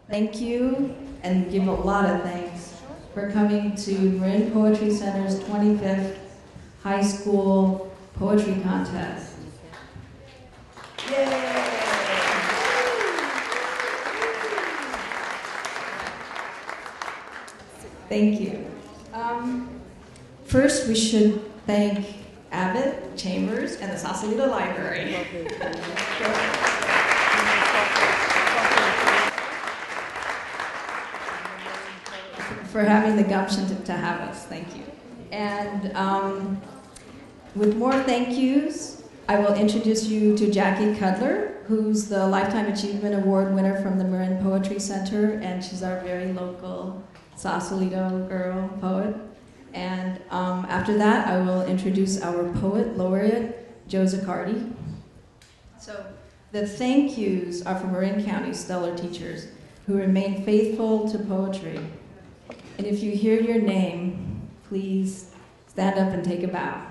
Thank you, and give a lot of thanks for coming to Marin Poetry Center's 25th High School Poetry Contest. Yay! Thank you. First, we should thank Abbott, Chambers, and the Sausalito Library for having the gumption to have us. Thank you. And with more thank yous, I will introduce you to Jackie Cutler, who's the Lifetime Achievement Award winner from the Marin Poetry Center, and she's our very local Sausalito girl poet. And after that, I will introduce our poet laureate, Joe Zacardi. So the thank yous are from Marin County stellar teachers who remain faithful to poetry. And if you hear your name, please stand up and take a bow.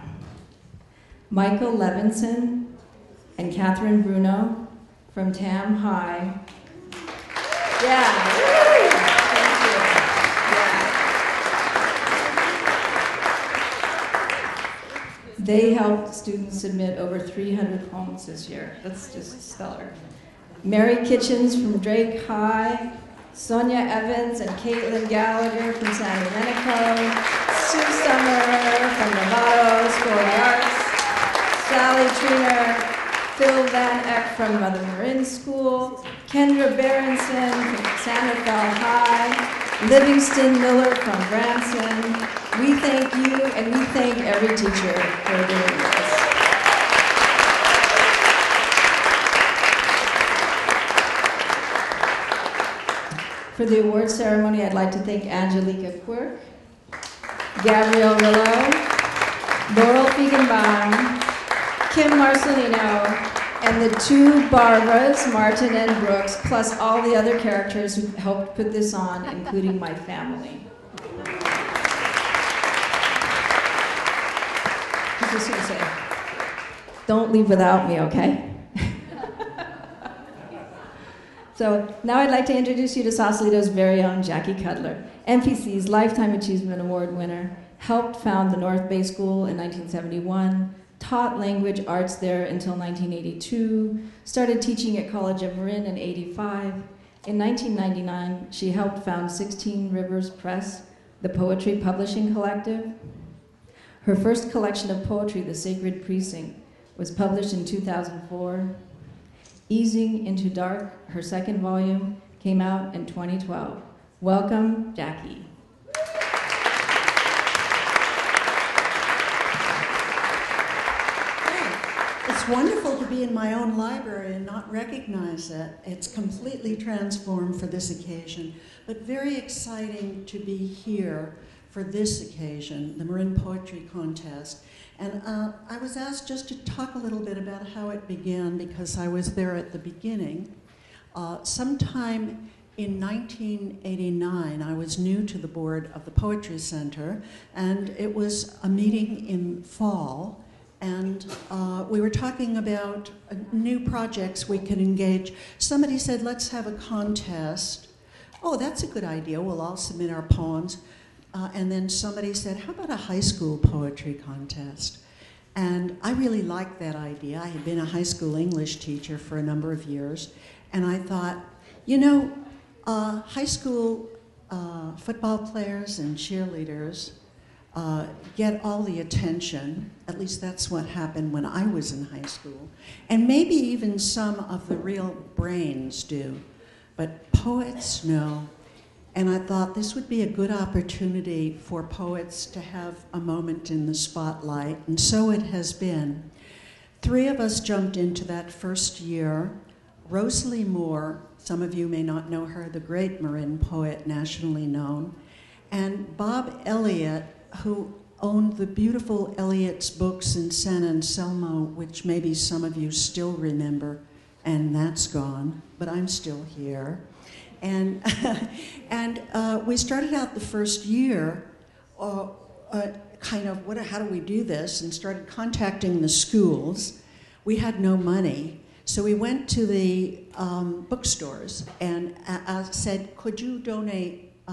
Michael Levinson and Catherine Bruno from Tam High. Yeah. They helped students submit over 300 poems this year. That's just stellar. Mary Kitchens from Drake High, Sonia Evans and Caitlin Gallagher from San Domenico, Sue Summer from Novato School of the Arts, Sally Triner, Phil Van Eck from Mother Marin School, Kendra Berenson from San Rafael High, Livingston Miller from Branson. We thank you, and we thank every teacher for doing this. For the award ceremony, I'd like to thank Angelica Quirk, Gabrielle Rillo, Laurel Feigenbaum, Kim Marcelino, and the two Barbaras, Martin and Brooks, plus all the other characters who helped put this on, including my family. I'm just going to say, don't leave without me, okay? So now I'd like to introduce you to Sausalito's very own Jackie Cutler, Npcs Lifetime Achievement Award winner, helped found the North Bay School in 1971, taught language arts there until 1982, started teaching at College of Marin in 85. In 1999, she helped found 16 Rivers Press, the poetry publishing collective. Her first collection of poetry, The Sacred Precinct, was published in 2004. Easing into Dark, her second volume, came out in 2012. Welcome, Jackie. It's wonderful to be in my own library and not recognize it. It's completely transformed for this occasion, but very exciting to be here for this occasion, the Marin Poetry Contest. And I was asked just to talk a little bit about how it began because I was there at the beginning. Sometime in 1989, I was new to the board of the Poetry Center, and it was a meeting in fall, and we were talking about new projects we could engage. Somebody said, let's have a contest. Oh, that's a good idea. We'll all submit our poems. And then somebody said, how about a high school poetry contest? And I really liked that idea. I had been a high school English teacher for a number of years. And I thought, you know, high school football players and cheerleaders get all the attention. At least that's what happened when I was in high school. And maybe even some of the real brains do. But poets, no. And I thought this would be a good opportunity for poets to have a moment in the spotlight, and so it has been. 3 of us jumped into that first year. Rosalie Moore, some of you may not know her, the great Marin poet, nationally known, and Bob Elliott, who owned the beautiful Elliott's Books in San Anselmo, which maybe some of you still remember, and that's gone, but I'm still here. And, we started out the first year kind of, how do we do this? And started contacting the schools. We had no money. So we went to the bookstores and said, could you donate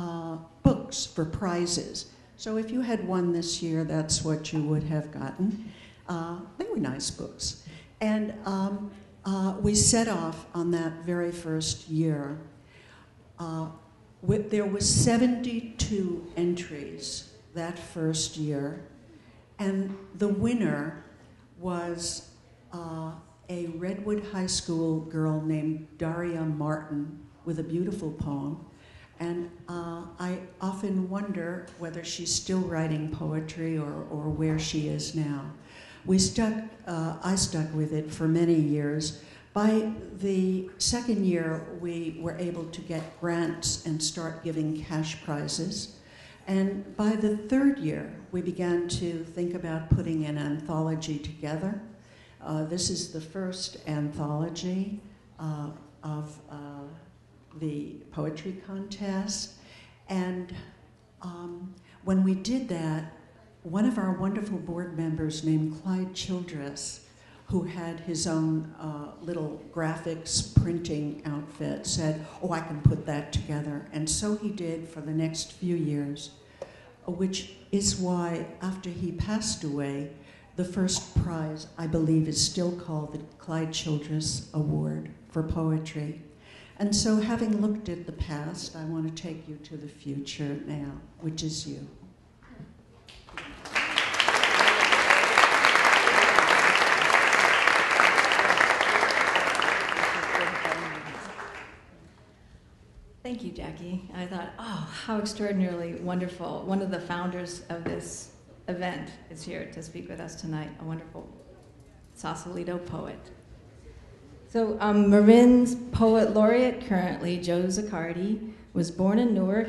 books for prizes? So if you had won this year, that's what you would have gotten. They were nice books. And we set off on that very first year. There was 72 entries that first year, and the winner was a Redwood High School girl named Daria Martin with a beautiful poem. And I often wonder whether she's still writing poetry or where she is now. I stuck with it for many years. By the second year, we were able to get grants and start giving cash prizes. And by the third year, we began to think about putting an anthology together. This is the first anthology of the poetry contest. And when we did that, one of our wonderful board members named Clyde Childress, who had his own little graphics printing outfit, said, oh, I can put that together. And so he did for the next few years, which is why after he passed away, the first prize, I believe, is still called the Clyde Childress Award for Poetry. And so having looked at the past, I want to take you to the future now, which is you. Thank you, Jackie. I thought, oh, how extraordinarily wonderful. One of the founders of this event is here to speak with us tonight, a wonderful Sausalito poet. So Marin's poet laureate currently, Joe Zacardi, was born in Newark,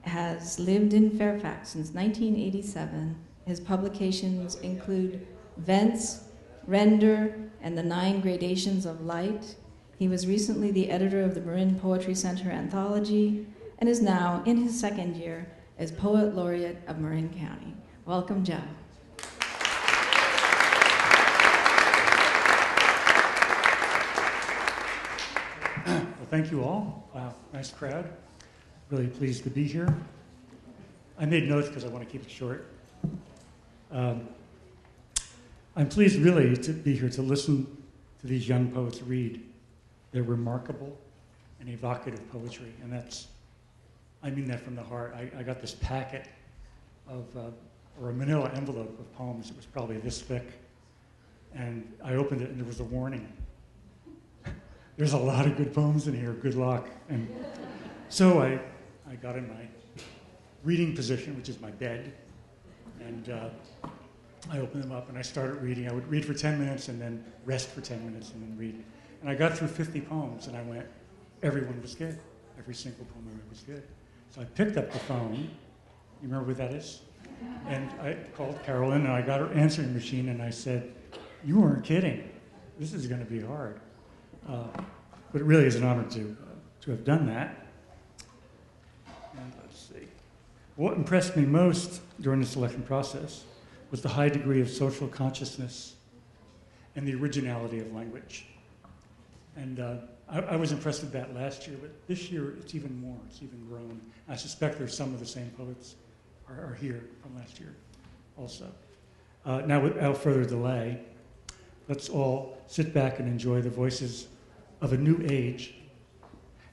has lived in Fairfax since 1987. His publications include Vents, Render, and the 9 Gradations of Light. He was recently the editor of the Marin Poetry Center anthology and is now in his second year as poet laureate of Marin County. Welcome, Joe. Well, thank you all. Wow, nice crowd. Really pleased to be here. I made notes because I want to keep it short. I'm pleased really to be here to listen to these young poets read. They're remarkable and evocative poetry, and I mean that from the heart. I got this packet of, or a manila envelope of poems. It was probably this thick, and I opened it and there was a warning. There's a lot of good poems in here, good luck. And so I got in my reading position, which is my bed, and I opened them up and I started reading. I would read for 10 minutes and then rest for 10 minutes and then read. And I got through 50 poems and I went, everyone was good. Every single poem I read was good. So I picked up the phone. You remember what that is? And I called Carolyn and I got her answering machine and I said, you weren't kidding. This is going to be hard. But it really is an honor to have done that. And let's see. What impressed me most during the selection process was the high degree of social consciousness and the originality of language. And I was impressed with that last year, but this year it's even more, it's even grown. I suspect there's some of the same poets are here from last year also. Now without further delay, let's all sit back and enjoy the voices of a new age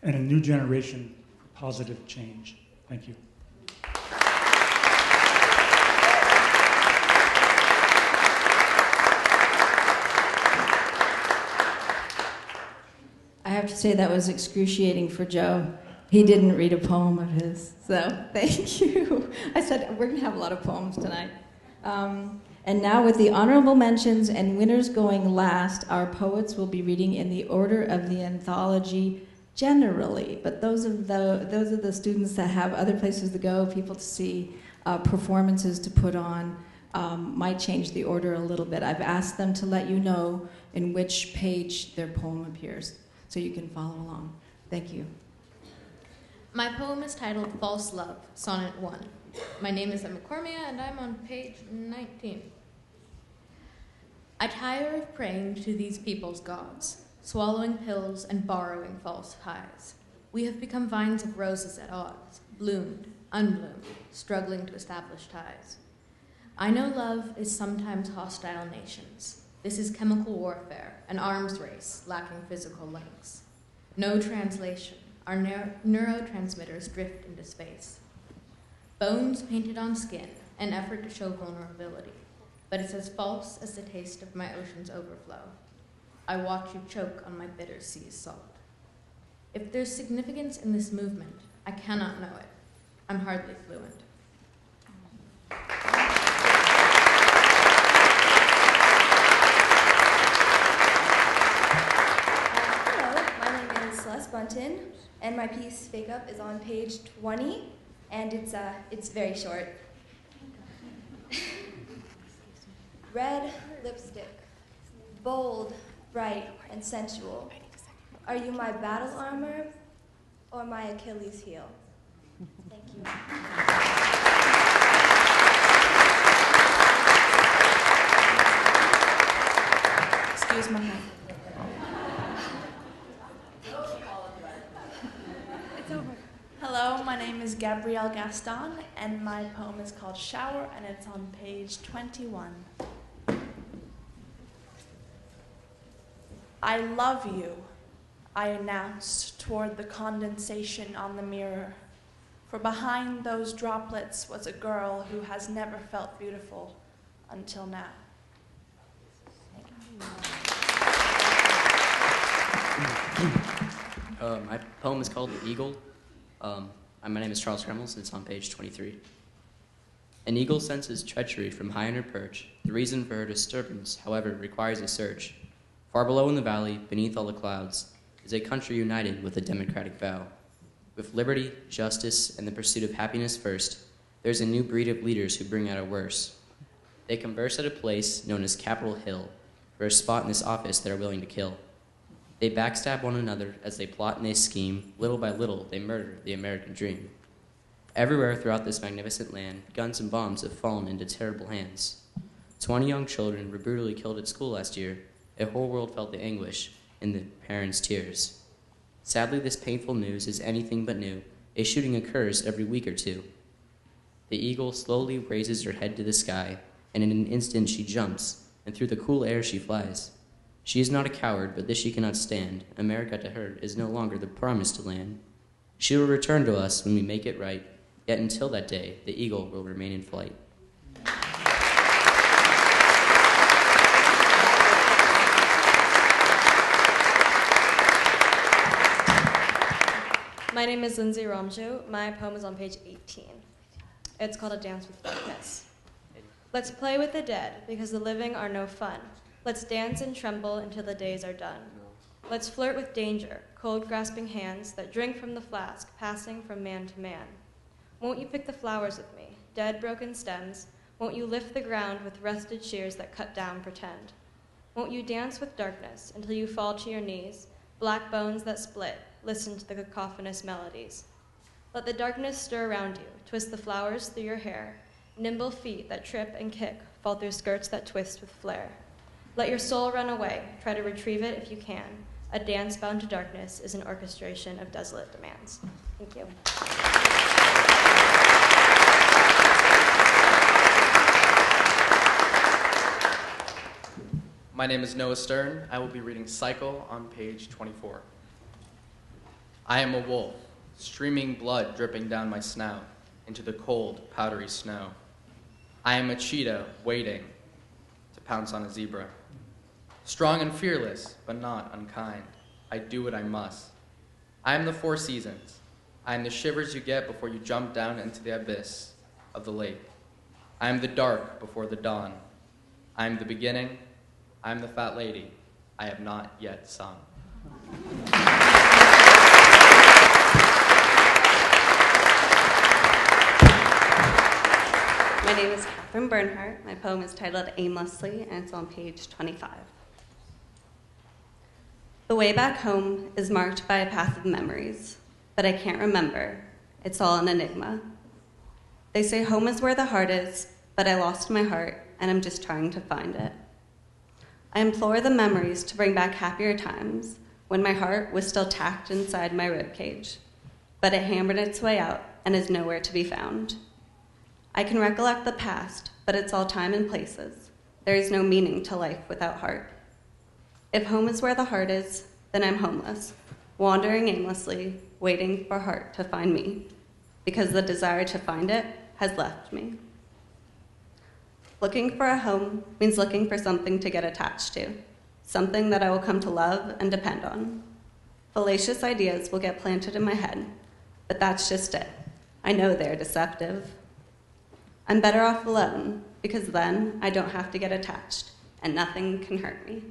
and a new generation for positive change. Thank you. I have to say that was excruciating for Joe. He didn't read a poem of his, so thank you. I said we're going to have a lot of poems tonight. And now with the honorable mentions and winners going last, our poets will be reading in the order of the anthology generally, but those are the students that have other places to go, people to see, performances to put on, might change the order a little bit. I've asked them to let you know in which page their poem appears, so you can follow along. Thank you. My poem is titled False Love, Sonnet 1. My name is Emma Cormia, and I'm on page 19. I tire of praying to these people's gods. swallowing pills and borrowing false highs. We have become vines of roses at odds, bloomed, unbloomed, struggling to establish ties. I know love is sometimes hostile nations. This is chemical warfare, an arms race lacking physical links. No translation, our neurotransmitters drift into space. Bones painted on skin, an effort to show vulnerability, but it's as false as the taste of my ocean's overflow. I watch you choke on my bitter sea's salt. If there's significance in this movement, I cannot know it. I'm hardly fluent. Bunton, and my piece Fake Up is on page 20, and it's very short. Red lipstick, bold, bright, and sensual. Are you my battle armor or my Achilles heel? Thank you. Excuse my hand. Hello, my name is Gabrielle Gaston, and my poem is called Shower, and it's on page 21. I love you, I announced toward the condensation on the mirror, for behind those droplets was a girl who has never felt beautiful until now. My poem is called The Eagle. My name is Charles Kremels, and it's on page 23. An eagle senses treachery from high on her perch. The reason for her disturbance, however, requires a search. Far below in the valley, beneath all the clouds, is a country united with a democratic vow. With liberty, justice, and the pursuit of happiness first, there's a new breed of leaders who bring out a worse. They converse at a place known as Capitol Hill, for a spot in this office they are willing to kill. They backstab one another as they plot and they scheme. Little by little, they murder the American dream. Everywhere throughout this magnificent land, guns and bombs have fallen into terrible hands. 20 young children were brutally killed at school last year. A whole world felt the anguish in the parents' tears. Sadly, this painful news is anything but new. A shooting occurs every week or two. The eagle slowly raises her head to the sky, and in an instant she jumps, and through the cool air she flies. She is not a coward, but this she cannot stand. America to her is no longer the promised land. She will return to us when we make it right, yet until that day, the eagle will remain in flight. My name is Lindsay Ramjo. My poem is on page 18. It's called A Dance with Darkness. Let's play with the dead, because the living are no fun. Let's dance and tremble until the days are done. Let's flirt with danger, cold grasping hands that drink from the flask, passing from man to man. Won't you pick the flowers with me, dead broken stems? Won't you lift the ground with rusted shears that cut down pretend? Won't you dance with darkness until you fall to your knees, black bones that split, listen to the cacophonous melodies. Let the darkness stir around you, twist the flowers through your hair, nimble feet that trip and kick fall through skirts that twist with flair. Let your soul run away, try to retrieve it if you can. A dance bound to darkness is an orchestration of desolate demands. Thank you. My name is Noah Stern. I will be reading Cycle on page 24. I am a wolf, streaming blood dripping down my snout into the cold, powdery snow. I am a cheetah waiting to pounce on a zebra. Strong and fearless, but not unkind. I do what I must. I am the four seasons. I am the shivers you get before you jump down into the abyss of the lake. I am the dark before the dawn. I am the beginning. I am the fat lady. I have not yet sung. My name is Catherine Bernhardt. My poem is titled Aimlessly, and it's on page 25. The way back home is marked by a path of memories, but I can't remember. It's all an enigma. They say home is where the heart is, but I lost my heart, and I'm just trying to find it. I implore the memories to bring back happier times when my heart was still tacked inside my ribcage, but it hammered its way out and is nowhere to be found. I can recollect the past, but it's all time and places. There is no meaning to life without heart. If home is where the heart is, then I'm homeless, wandering aimlessly, waiting for heart to find me, because the desire to find it has left me. Looking for a home means looking for something to get attached to, something that I will come to love and depend on. Fallacious ideas will get planted in my head, but that's just it. I know they're deceptive. I'm better off alone, because then I don't have to get attached, and nothing can hurt me.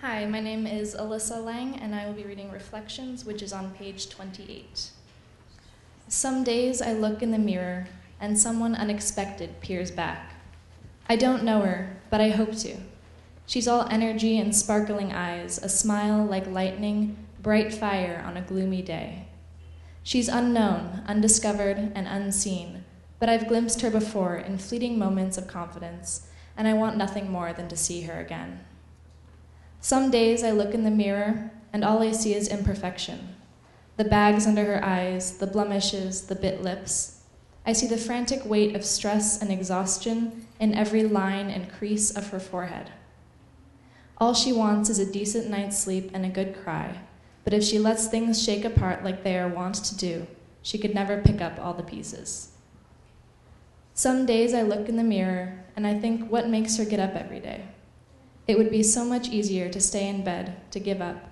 Hi, my name is Alyssa Lang, and I will be reading Reflections, which is on page 28. Some days I look in the mirror, and someone unexpected peers back. I don't know her, but I hope to. She's all energy and sparkling eyes, a smile like lightning, bright fire on a gloomy day. She's unknown, undiscovered, and unseen, but I've glimpsed her before in fleeting moments of confidence, and I want nothing more than to see her again. Some days I look in the mirror, and all I see is imperfection. The bags under her eyes, the blemishes, the bit lips. I see the frantic weight of stress and exhaustion in every line and crease of her forehead. All she wants is a decent night's sleep and a good cry, but if she lets things shake apart like they are wont to do, she could never pick up all the pieces. Some days I look in the mirror, and I think, what makes her get up every day? It would be so much easier to stay in bed, to give up.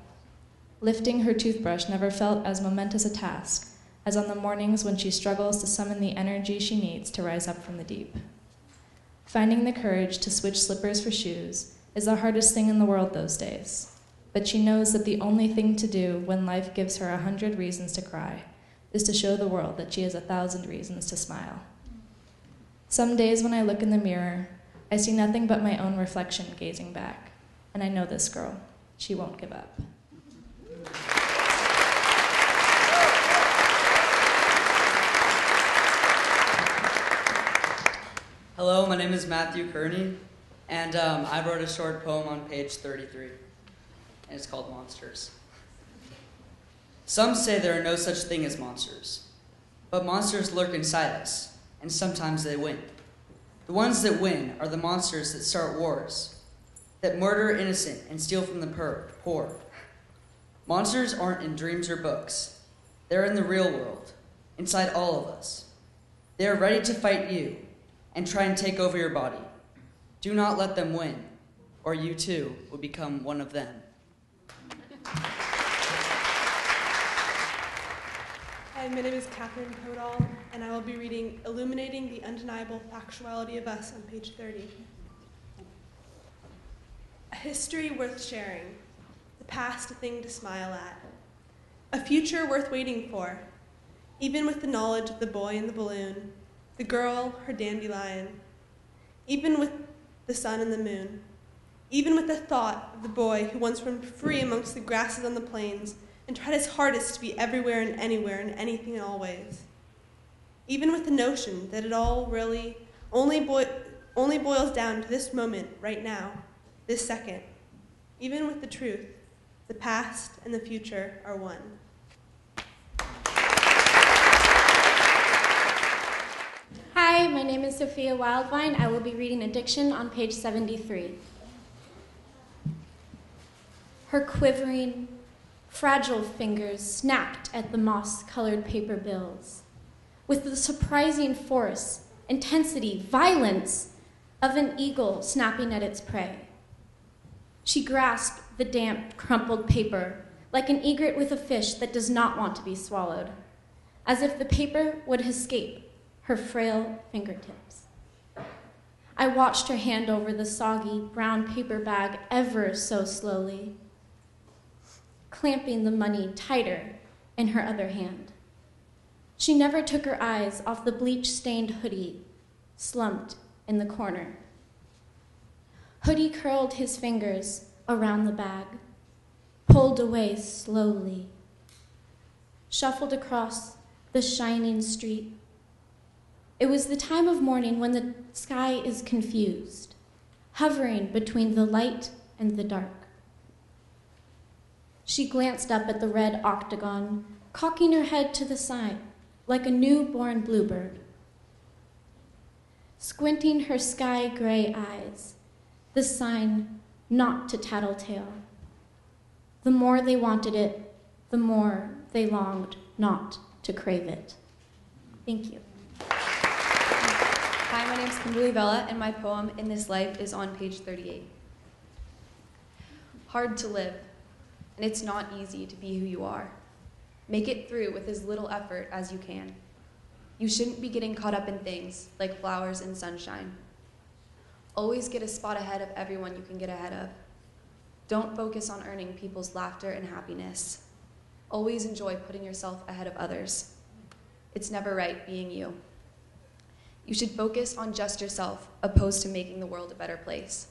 Lifting her toothbrush never felt as momentous a task as on the mornings when she struggles to summon the energy she needs to rise up from the deep. Finding the courage to switch slippers for shoes is the hardest thing in the world those days, but she knows that the only thing to do when life gives her 100 reasons to cry is to show the world that she has 1,000 reasons to smile. Some days when I look in the mirror, I see nothing but my own reflection gazing back, and I know this girl, she won't give up. Hello, my name is Matthew Kearney, and I wrote a short poem on page 33, and it's called Monsters. Some say there are no such thing as monsters, but monsters lurk inside us, and sometimes they win. The ones that win are the monsters that start wars, that murder innocent and steal from the poor. Monsters aren't in dreams or books. They're in the real world, inside all of us. They are ready to fight you and try and take over your body. Do not let them win, or you too will become one of them. Hi, my name is Catherine Podall, and I will be reading Illuminating the Undeniable Factuality of Us on page 30. A history worth sharing, the past a thing to smile at, a future worth waiting for, even with the knowledge of the boy in the balloon, the girl, her dandelion, even with the sun and the moon, even with the thought of the boy who once roamed free amongst the grasses on the plains and tried his hardest to be everywhere and anywhere and anything and always. Even with the notion that it all really only boils down to this moment right now, this second. Even with the truth, the past and the future are one. Hi, my name is Sophia Wildvine. I will be reading Addiction on page 73. Her quivering, fragile fingers snapped at the moss-colored paper bills with the surprising force, intensity, violence of an eagle snapping at its prey. She grasped the damp, crumpled paper like an egret with a fish that does not want to be swallowed, as if the paper would escape her frail fingertips. I watched her hand over the soggy brown paper bag ever so slowly, clamping the money tighter in her other hand. She never took her eyes off the bleach-stained hoodie slumped in the corner. Hoodie curled his fingers around the bag, pulled away slowly, shuffled across the shining street. It was the time of morning when the sky is confused, hovering between the light and the dark. She glanced up at the red octagon, cocking her head to the side like a newborn bluebird. Squinting her sky-gray eyes, the sign not to tattletale. The more they wanted it, the more they longed not to crave it. Thank you. Hi, my name is Kimberly Vela, and my poem, In This Life, is on page 38. Hard to live, and it's not easy to be who you are. Make it through with as little effort as you can. You shouldn't be getting caught up in things like flowers and sunshine. Always get a spot ahead of everyone you can get ahead of. Don't focus on earning people's laughter and happiness. Always enjoy putting yourself ahead of others. It's never right being you. You should focus on just yourself, opposed to making the world a better place.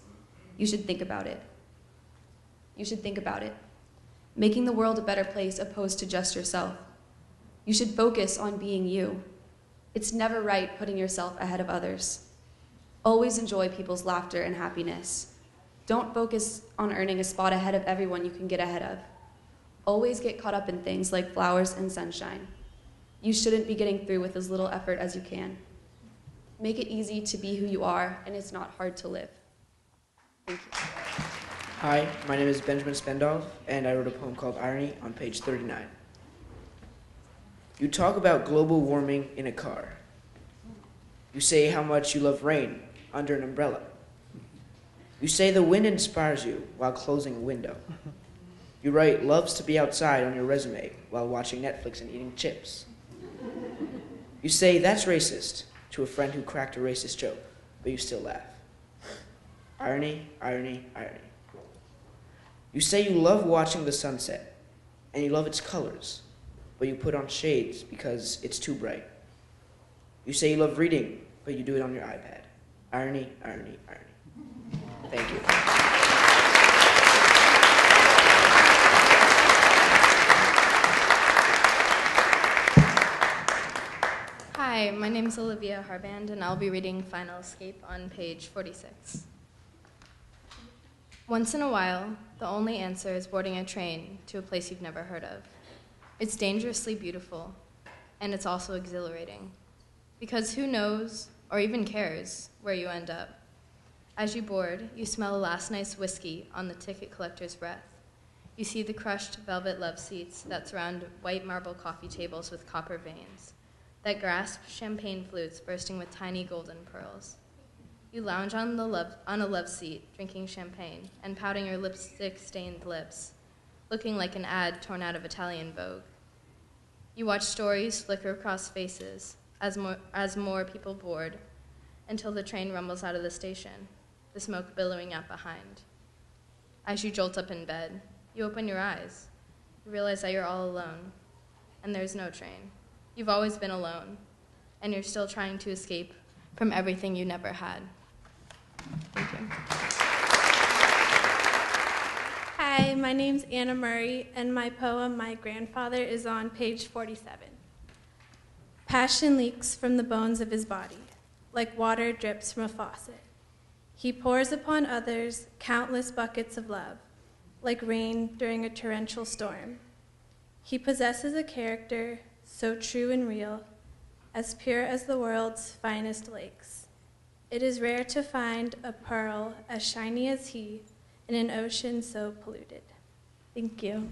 You should think about it. You should think about it. Making the world a better place, opposed to just yourself. You should focus on being you. It's never right putting yourself ahead of others. Always enjoy people's laughter and happiness. Don't focus on earning a spot ahead of everyone you can get ahead of. Always get caught up in things like flowers and sunshine. You shouldn't be getting through with as little effort as you can. Make it easy to be who you are, and it's not hard to live. Thank you. Hi, my name is Benjamin Spendolf, and I wrote a poem called Irony on page 39. You talk about global warming in a car. You say how much you love rain under an umbrella. You say the wind inspires you while closing a window. You write loves to be outside on your resume while watching Netflix and eating chips. You say that's racist to a friend who cracked a racist joke, but you still laugh. Irony, irony, irony. You say you love watching the sunset, and you love its colors, but you put on shades because it's too bright. You say you love reading, but you do it on your iPad. Irony, irony, irony. Thank you. Hi, my name is Olivia Harband, and I'll be reading Final Escape on page 46. Once in a while, the only answer is boarding a train to a place you've never heard of. It's dangerously beautiful, and it's also exhilarating. Because who knows, or even cares, where you end up? As you board, you smell a last night's whiskey on the ticket collector's breath. You see the crushed velvet love seats that surround white marble coffee tables with copper veins, that grasp champagne flutes bursting with tiny golden pearls. You lounge on a love seat, drinking champagne and pouting your lipstick-stained lips, looking like an ad torn out of Italian Vogue. You watch stories flicker across faces as more people board, until the train rumbles out of the station, the smoke billowing out behind. As you jolt up in bed, you open your eyes. You realize that you're all alone, and there's no train. You've always been alone, and you're still trying to escape from everything you never had. Thank you. Hi, my name's Anna Murray, and my poem, My Grandfather, is on page 47. Passion leaks from the bones of his body, like water drips from a faucet. He pours upon others countless buckets of love, like rain during a torrential storm. He possesses a character so true and real, as pure as the world's finest lakes. It is rare to find a pearl as shiny as he in an ocean so polluted. Thank you.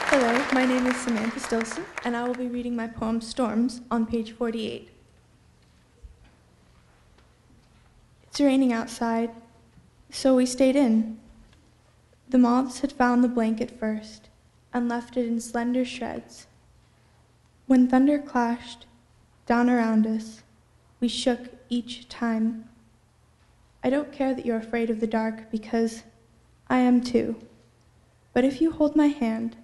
Hello, my name is Samantha Stilson, and I will be reading my poem Storms on page 48. It's raining outside, so we stayed in. The moths had found the blanket first and left it in slender shreds. When thunder clashed down around us, we shook each time. I don't care that you're afraid of the dark, because I am too. But if you hold my hand,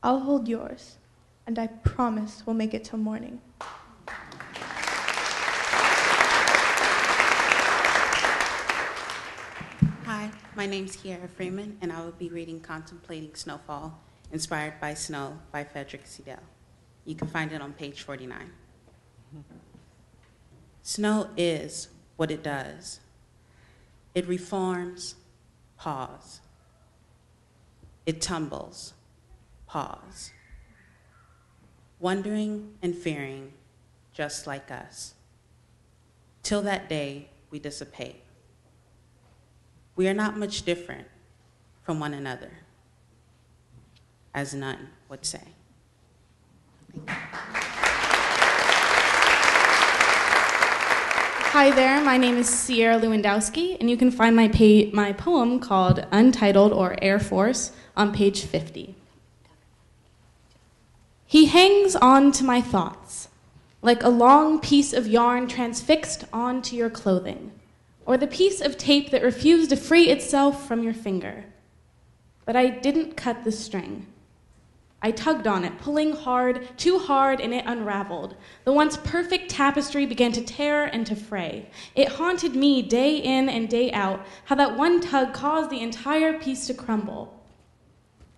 I'll hold yours, and I promise we'll make it till morning. Hi, my name's Kiara Freeman, and I will be reading Contemplating Snowfall inspired by Snow by Frederick Seidel. You can find it on page 49. Snow is what it does. It reforms, pause. It tumbles, pause. Wondering and fearing, just like us. Till that day, we dissipate. We are not much different from one another, as none would say. Hi there, my name is Sierra Lewandowski, and you can find my poem called Untitled or Air Force on page 50. He hangs on to my thoughts, like a long piece of yarn transfixed onto your clothing, or the piece of tape that refused to free itself from your finger. But I didn't cut the string. I tugged on it, pulling hard, too hard, and it unraveled. The once perfect tapestry began to tear and to fray. It haunted me day in and day out, how that one tug caused the entire piece to crumble.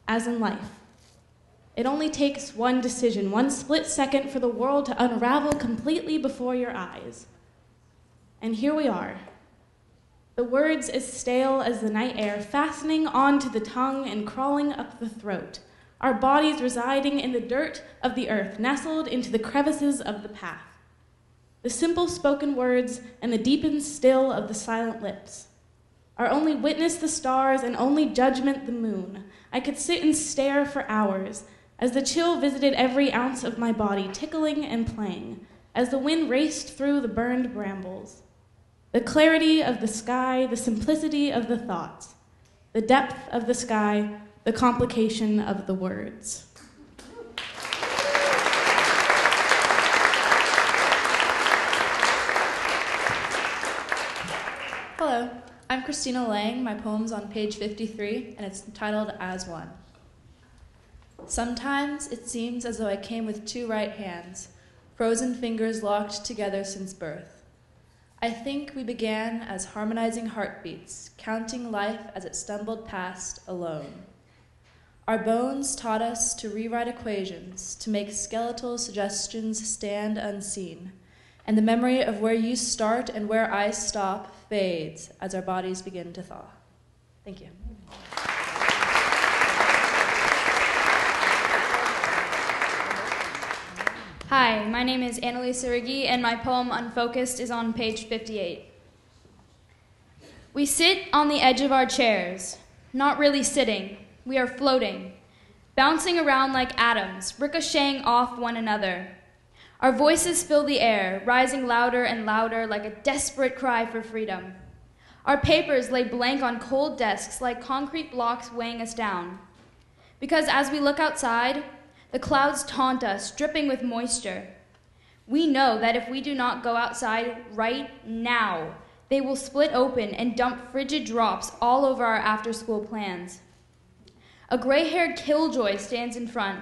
As in life, it only takes one decision, one split second for the world to unravel completely before your eyes. And here we are. The words as stale as the night air, fastening onto the tongue and crawling up the throat. Our bodies residing in the dirt of the earth, nestled into the crevices of the path. The simple spoken words and the deepened still of the silent lips. Our only witness the stars and only judgment the moon. I could sit and stare for hours, as the chill visited every ounce of my body, tickling and playing, as the wind raced through the burned brambles. The clarity of the sky, the simplicity of the thoughts, the depth of the sky, the complication of the words. Hello, I'm Christina Lang. My poem's on page 53, and it's entitled As One. Sometimes it seems as though I came with two right hands, frozen fingers locked together since birth. I think we began as harmonizing heartbeats, counting life as it stumbled past alone. Our bones taught us to rewrite equations, to make skeletal suggestions stand unseen, and the memory of where you start and where I stop fades as our bodies begin to thaw. Thank you. Hi, my name is Annalisa Riggi, and my poem Unfocused is on page 58. We sit on the edge of our chairs, not really sitting. We are floating, bouncing around like atoms, ricocheting off one another. Our voices fill the air, rising louder and louder like a desperate cry for freedom. Our papers lay blank on cold desks like concrete blocks weighing us down. Because as we look outside, the clouds taunt us, dripping with moisture. We know that if we do not go outside right now, they will split open and dump frigid drops all over our after-school plans. A gray-haired killjoy stands in front,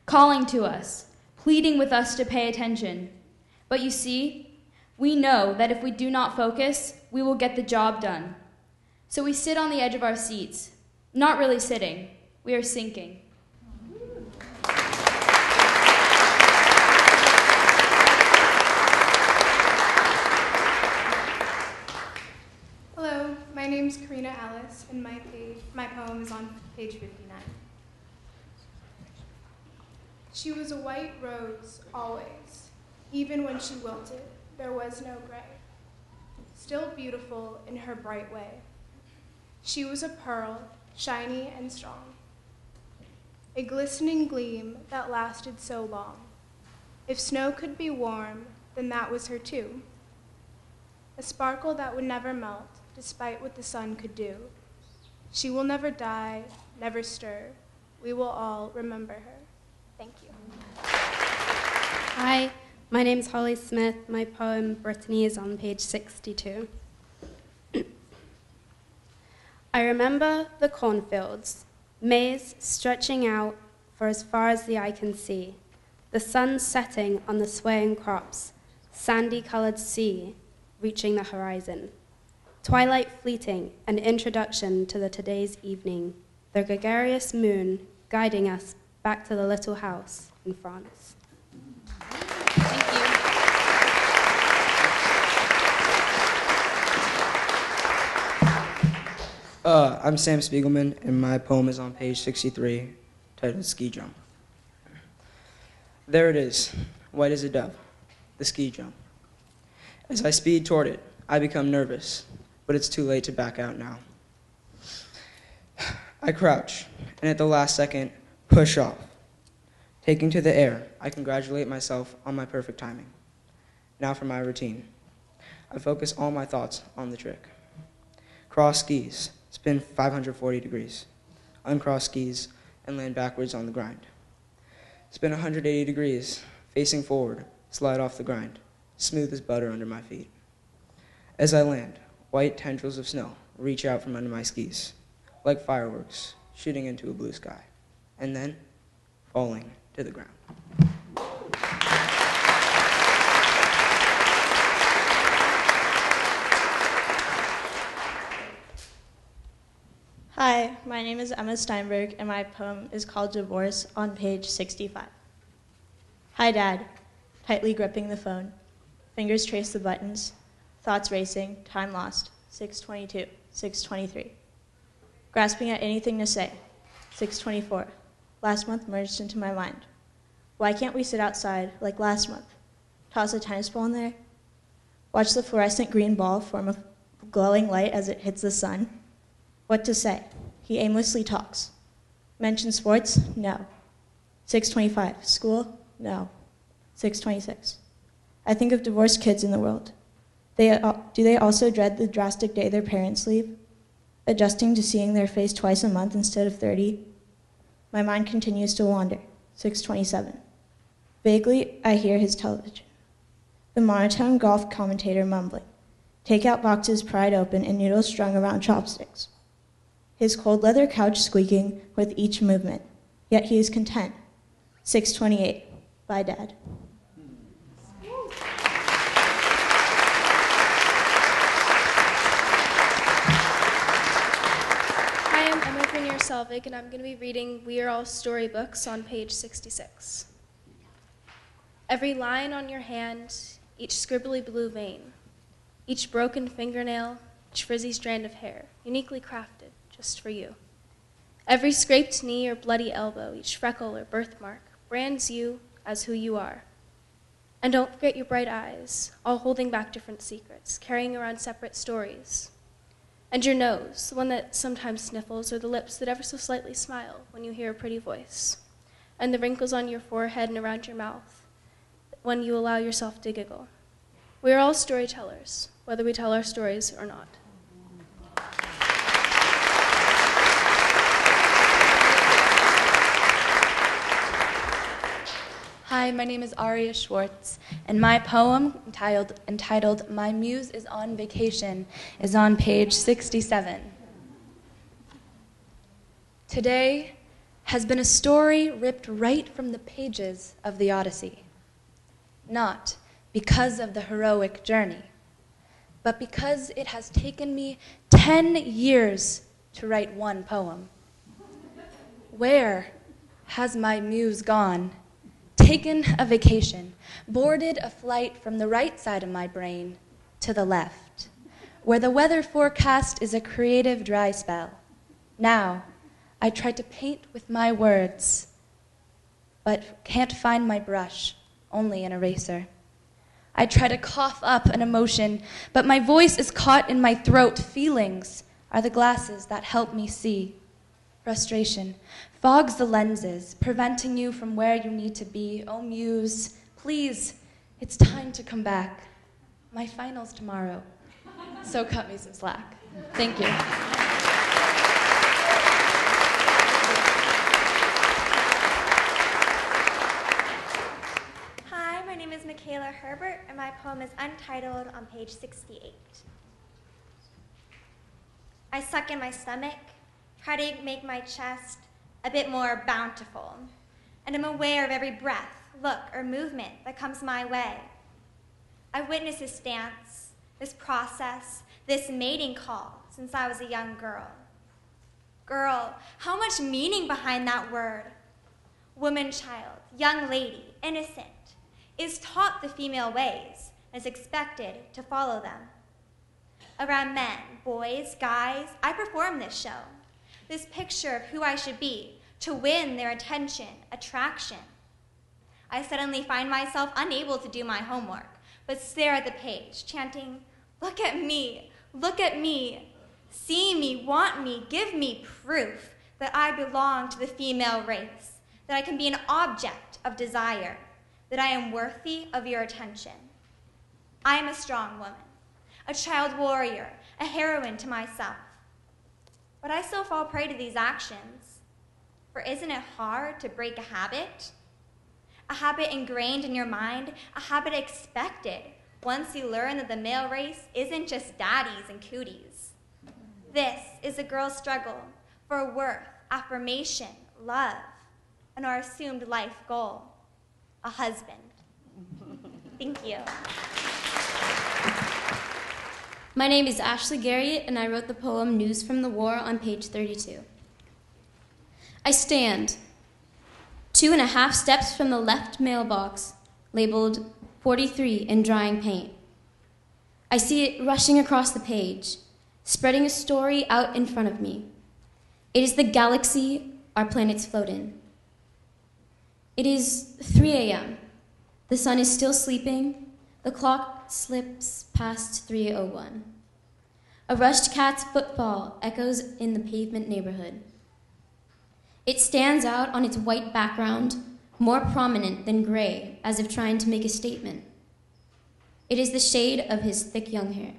calling to us, pleading with us to pay attention. But you see, we know that if we do not focus, we will get the job done. So we sit on the edge of our seats, not really sitting, we are sinking. Hello, my name is Karina Alice, and my poem is on page 59. She was a white rose, always. Even when she wilted, there was no gray. Still beautiful in her bright way. She was a pearl, shiny and strong. A glistening gleam that lasted so long. If snow could be warm, then that was her too. A sparkle that would never melt, despite what the sun could do. She will never die, never stir. We will all remember her. Thank you. Hi, my name's Holly Smith. My poem, Brittany, is on page 62. I remember the cornfields, maize stretching out for as far as the eye can see, the sun setting on the swaying crops, sandy-colored sea reaching the horizon, twilight fleeting, an introduction to the today's evening, the gregarious moon guiding us back to the little house in France. I'm Sam Spiegelman, and my poem is on page 63, titled Ski Jump. There it is, white as a dove, the ski jump. As I speed toward it, I become nervous, but it's too late to back out now. I crouch, and at the last second, push off. Taking to the air, I congratulate myself on my perfect timing. Now for my routine. I focus all my thoughts on the trick. Cross skis, spin 540 degrees. Uncross skis, and land backwards on the grind. Spin 180 degrees, facing forward, slide off the grind, smooth as butter under my feet. As I land, white tendrils of snow reach out from under my skis, like fireworks shooting into a blue sky, and then falling to the ground. Hi, my name is Emma Steinberg, and my poem is called Divorce on page 65. Hi, Dad. Tightly gripping the phone. Fingers trace the buttons. Thoughts racing. Time lost. 6:22, 6:23. Grasping at anything to say. 6:24. Last month merged into my mind. Why can't we sit outside like last month? Toss a tennis ball in there? Watch the fluorescent green ball form a glowing light as it hits the sun? What to say? He aimlessly talks. Mention sports? No. 6:25. School? No. 6:26. I think of divorced kids in the world. Do they also dread the drastic day their parents leave? Adjusting to seeing their face twice a month instead of 30? My mind continues to wander. 6:27. Vaguely, I hear his television. The monotone golf commentator mumbling. Takeout boxes pried open and noodles strung around chopsticks. His cold leather couch squeaking with each movement, yet he is content. 6:28. Bye, Dad. Hi, I'm Emma Grenier-Selvig, and I'm going to be reading We Are All Storybooks on page 66. Every line on your hand, each scribbly blue vein, each broken fingernail, each frizzy strand of hair, uniquely crafted just for you. Every scraped knee or bloody elbow, each freckle or birthmark, brands you as who you are. And don't forget your bright eyes, all holding back different secrets, carrying around separate stories. And your nose, the one that sometimes sniffles, or the lips that ever so slightly smile when you hear a pretty voice. And the wrinkles on your forehead and around your mouth, when you allow yourself to giggle. We are all storytellers, whether we tell our stories or not. Hi, my name is Arya Schwartz, and my poem, entitled My Muse is on Vacation, is on page 67. Today has been a story ripped right from the pages of the Odyssey. Not because of the heroic journey, but because it has taken me 10 years to write one poem. Where has my muse gone? Taken a vacation, boarded a flight from the right side of my brain to the left, where the weather forecast is a creative dry spell. Now, I try to paint with my words, but can't find my brush, only an eraser. I try to cough up an emotion, but my voice is caught in my throat. Feelings are the glasses that help me see. Frustration fogs the lenses, preventing you from where you need to be. Oh, muse, please, it's time to come back. My final's tomorrow, so cut me some slack. Thank you. Hi, my name is Michaela Herbert, and my poem is Untitled on page 68. I suck in my stomach, try to make my chest a bit more bountiful, and am aware of every breath, look, or movement that comes my way. I witnessed this dance, this process, this mating call since I was a young girl. girl, how much meaning behind that word. Woman, child, young lady, innocent, is taught the female ways and is expected to follow them. Around men, boys, guys, I perform this show, this picture of who I should be to win their attention, attraction. I suddenly find myself unable to do my homework, but stare at the page, chanting, look at me, see me, want me, give me proof that I belong to the female race, that I can be an object of desire, that I am worthy of your attention. I am a strong woman, a child warrior, a heroine to myself. But I still fall prey to these actions. For isn't it hard to break a habit? A habit ingrained in your mind, a habit expected once you learn that the male race isn't just daddies and cooties. This is a girl's struggle for worth, affirmation, love, and our assumed life goal, a husband. Thank you. My name is Ashley Garriott, and I wrote the poem News from the War on page 32. I stand 2.5 steps from the left mailbox, labeled 43 in drying paint. I see it rushing across the page, spreading a story out in front of me. It is the galaxy our planets float in. It is 3 a.m. The sun is still sleeping. The clock slips past 3:01. A rushed cat's footfall echoes in the pavement neighborhood. It stands out on its white background, more prominent than gray, as if trying to make a statement. It is the shade of his thick young hair.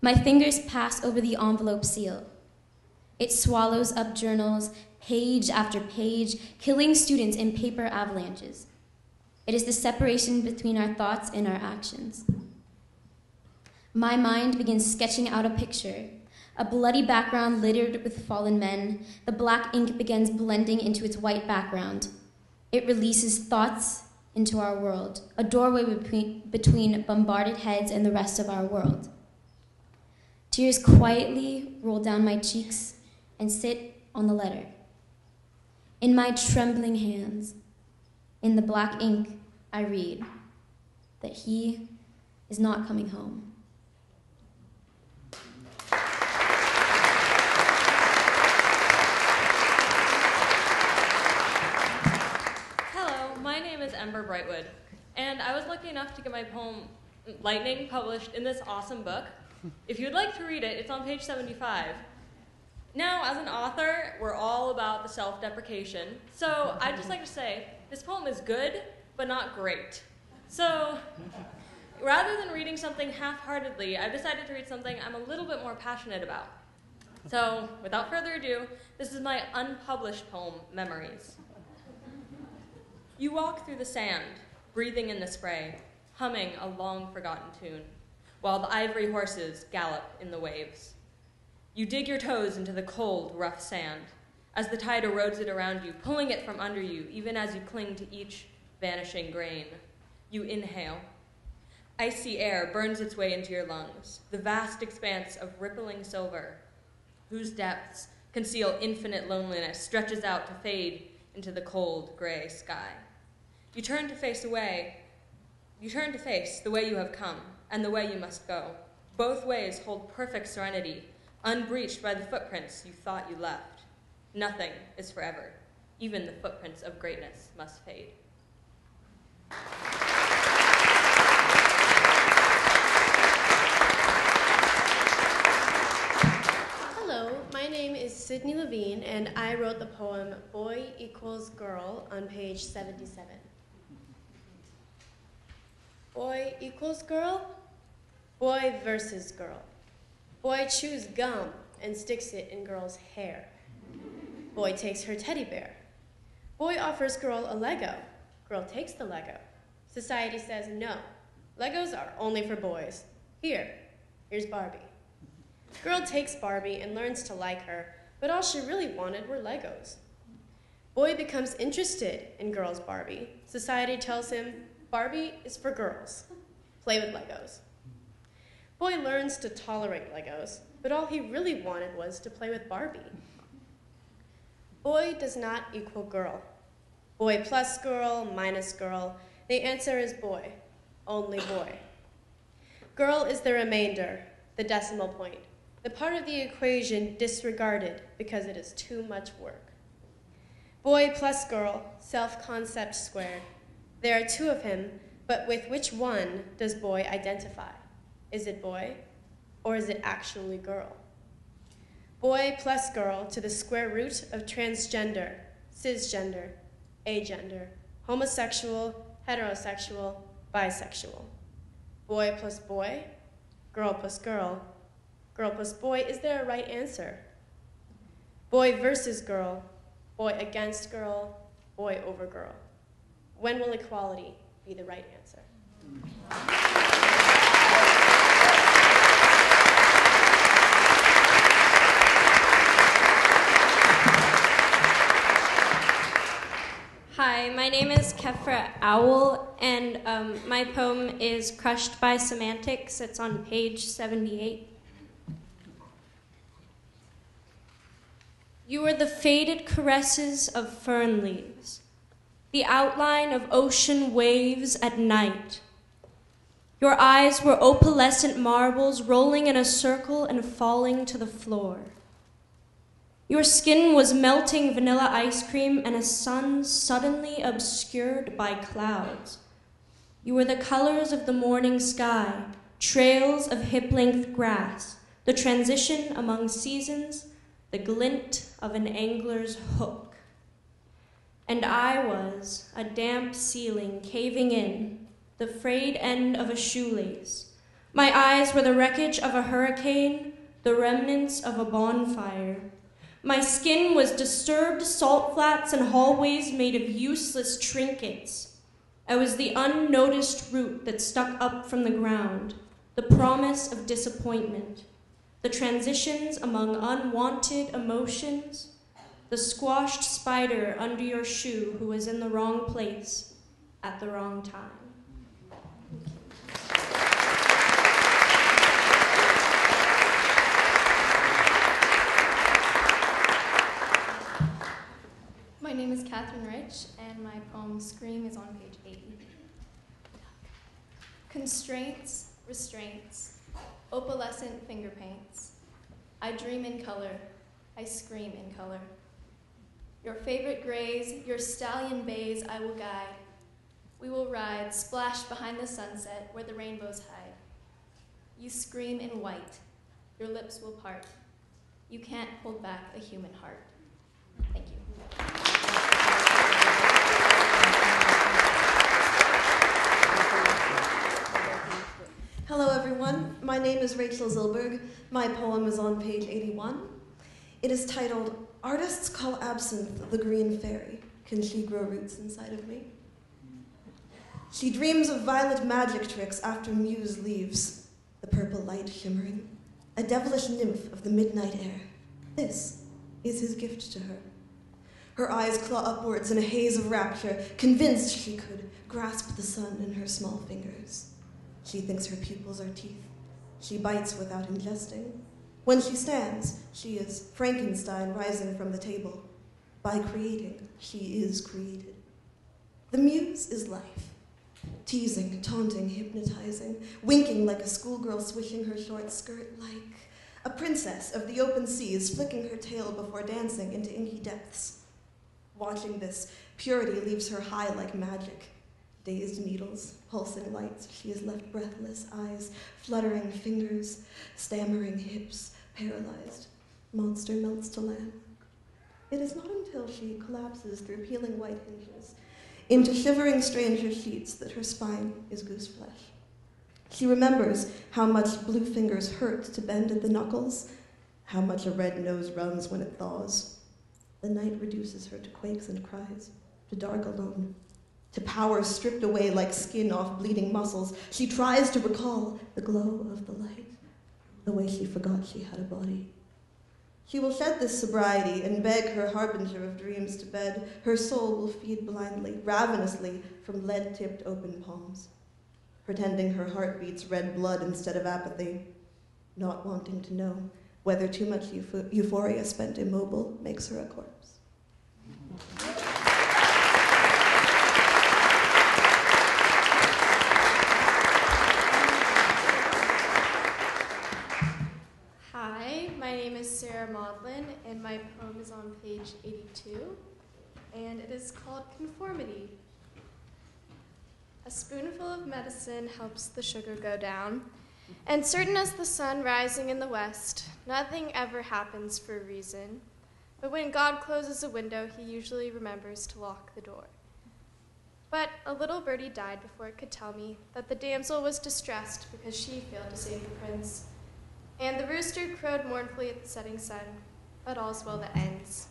My fingers pass over the envelope seal. It swallows up journals, page after page, killing students in paper avalanches. It is the separation between our thoughts and our actions. My mind begins sketching out a picture, a bloody background littered with fallen men. The black ink begins blending into its white background. It releases thoughts into our world, a doorway between bombarded heads and the rest of our world. Tears quietly roll down my cheeks and sit on the letter. In my trembling hands, in the black ink, I read that he is not coming home. Hello, my name is Ember Brightwood, and I was lucky enough to get my poem Lightning published in this awesome book. If you'd like to read it, it's on page 75. Now, as an author, we're all about the self-deprecation, so I'd just like to say this poem is good, but not great. So, rather than reading something half-heartedly, I've decided to read something I'm a little bit more passionate about. So, without further ado, this is my unpublished poem, Memories. You walk through the sand, breathing in the spray, humming a long-forgotten tune, while the ivory horses gallop in the waves. You dig your toes into the cold, rough sand, as the tide erodes it around you, pulling it from under you, even as you cling to each vanishing grain. You inhale. Icy air burns its way into your lungs, the vast expanse of rippling silver, whose depths conceal infinite loneliness, stretches out to fade into the cold, gray sky. You turn to face the way you have come, and the way you must go. Both ways hold perfect serenity, unbreached by the footprints you thought you left. Nothing is forever. Even the footprints of greatness must fade. Hello, my name is Sydney Levine, and I wrote the poem Boy Equals Girl on page 77. Boy equals girl, boy versus girl. Boy chews gum and sticks it in girl's hair. Boy takes her teddy bear. Boy offers girl a Lego. Girl takes the Lego. Society says no. Legos are only for boys. Here's Barbie. Girl takes Barbie and learns to like her, but all she really wanted were Legos. Boy becomes interested in girl's Barbie. Society tells him, Barbie is for girls. Play with Legos. Boy learns to tolerate Legos, but all he really wanted was to play with Barbie. Boy does not equal girl. Boy plus girl minus girl. The answer is boy, only boy. Girl is the remainder, the decimal point, the part of the equation disregarded because it is too much work. Boy plus girl, self-concept squared. There are two of him, but with which one does boy identify? Is it boy, or is it actually girl? Boy plus girl to the square root of transgender, cisgender, agender, homosexual, heterosexual, bisexual. Boy plus boy, girl plus girl plus boy. Is there a right answer? Boy versus girl, boy against girl, boy over girl. When will equality be the right answer? Hi, my name is Kefra Owl, and my poem is Crushed by Semantics. It's on page 78. You are the faded caresses of fern leaves, the outline of ocean waves at night. Your eyes were opalescent marbles rolling in a circle and falling to the floor. Your skin was melting vanilla ice cream and a sun suddenly obscured by clouds. You were the colors of the morning sky, trails of hip-length grass, the transition among seasons, the glint of an angler's hook. And I was a damp ceiling caving in, the frayed end of a shoelace. My eyes were the wreckage of a hurricane, the remnants of a bonfire. My skin was disturbed salt flats and hallways made of useless trinkets. I was the unnoticed root that stuck up from the ground, the promise of disappointment, the transitions among unwanted emotions, the squashed spider under your shoe who was in the wrong place at the wrong time. My name is Catherine Rich, and my poem Scream is on page 80. Constraints, restraints, opalescent finger paints. I dream in color, I scream in color. Your favorite grays, your stallion bays I will guide. We will ride, splash behind the sunset where the rainbows hide. You scream in white, your lips will part. You can't hold back a human heart. Thank you. Hello everyone, my name is Rachel Zilberg. My poem is on page 81. It is titled, Artists Call Absinthe the Green Fairy. Can she grow roots inside of me? She dreams of violet magic tricks after Muse leaves, the purple light shimmering, a devilish nymph of the midnight air. This is his gift to her. Her eyes claw upwards in a haze of rapture, convinced she could grasp the sun in her small fingers. She thinks her pupils are teeth. She bites without ingesting. When she stands, she is Frankenstein rising from the table. By creating, she is created. The muse is life. Teasing, taunting, hypnotizing, winking like a schoolgirl swishing her short skirt, like a princess of the open seas flicking her tail before dancing into inky depths. Watching this, purity leaves her high like magic. Dazed needles, pulsing lights, she is left breathless, eyes, fluttering fingers, stammering hips, paralyzed. Monster melts to land. It is not until she collapses through peeling white hinges into shivering stranger sheets that her spine is goose flesh. She remembers how much blue fingers hurt to bend at the knuckles, how much a red nose runs when it thaws. The night reduces her to quakes and cries, to dark alone, to power stripped away like skin off bleeding muscles. She tries to recall the glow of the light, the way she forgot she had a body. She will shed this sobriety and beg her harbinger of dreams to bed. Her soul will feed blindly, ravenously, from lead-tipped open palms, pretending her heart beats red blood instead of apathy, not wanting to know whether too much euphoria spent immobile makes her a corpse. Hi, my name is Sarah Maudlin, and my poem is on page 82, and it is called Conformity. A spoonful of medicine helps the sugar go down, and certain as the sun rising in the west, nothing ever happens for a reason. But when God closes a window, he usually remembers to lock the door. But a little birdie died before it could tell me that the damsel was distressed because she failed to save the prince. And the rooster crowed mournfully at the setting sun, but all's well that ends.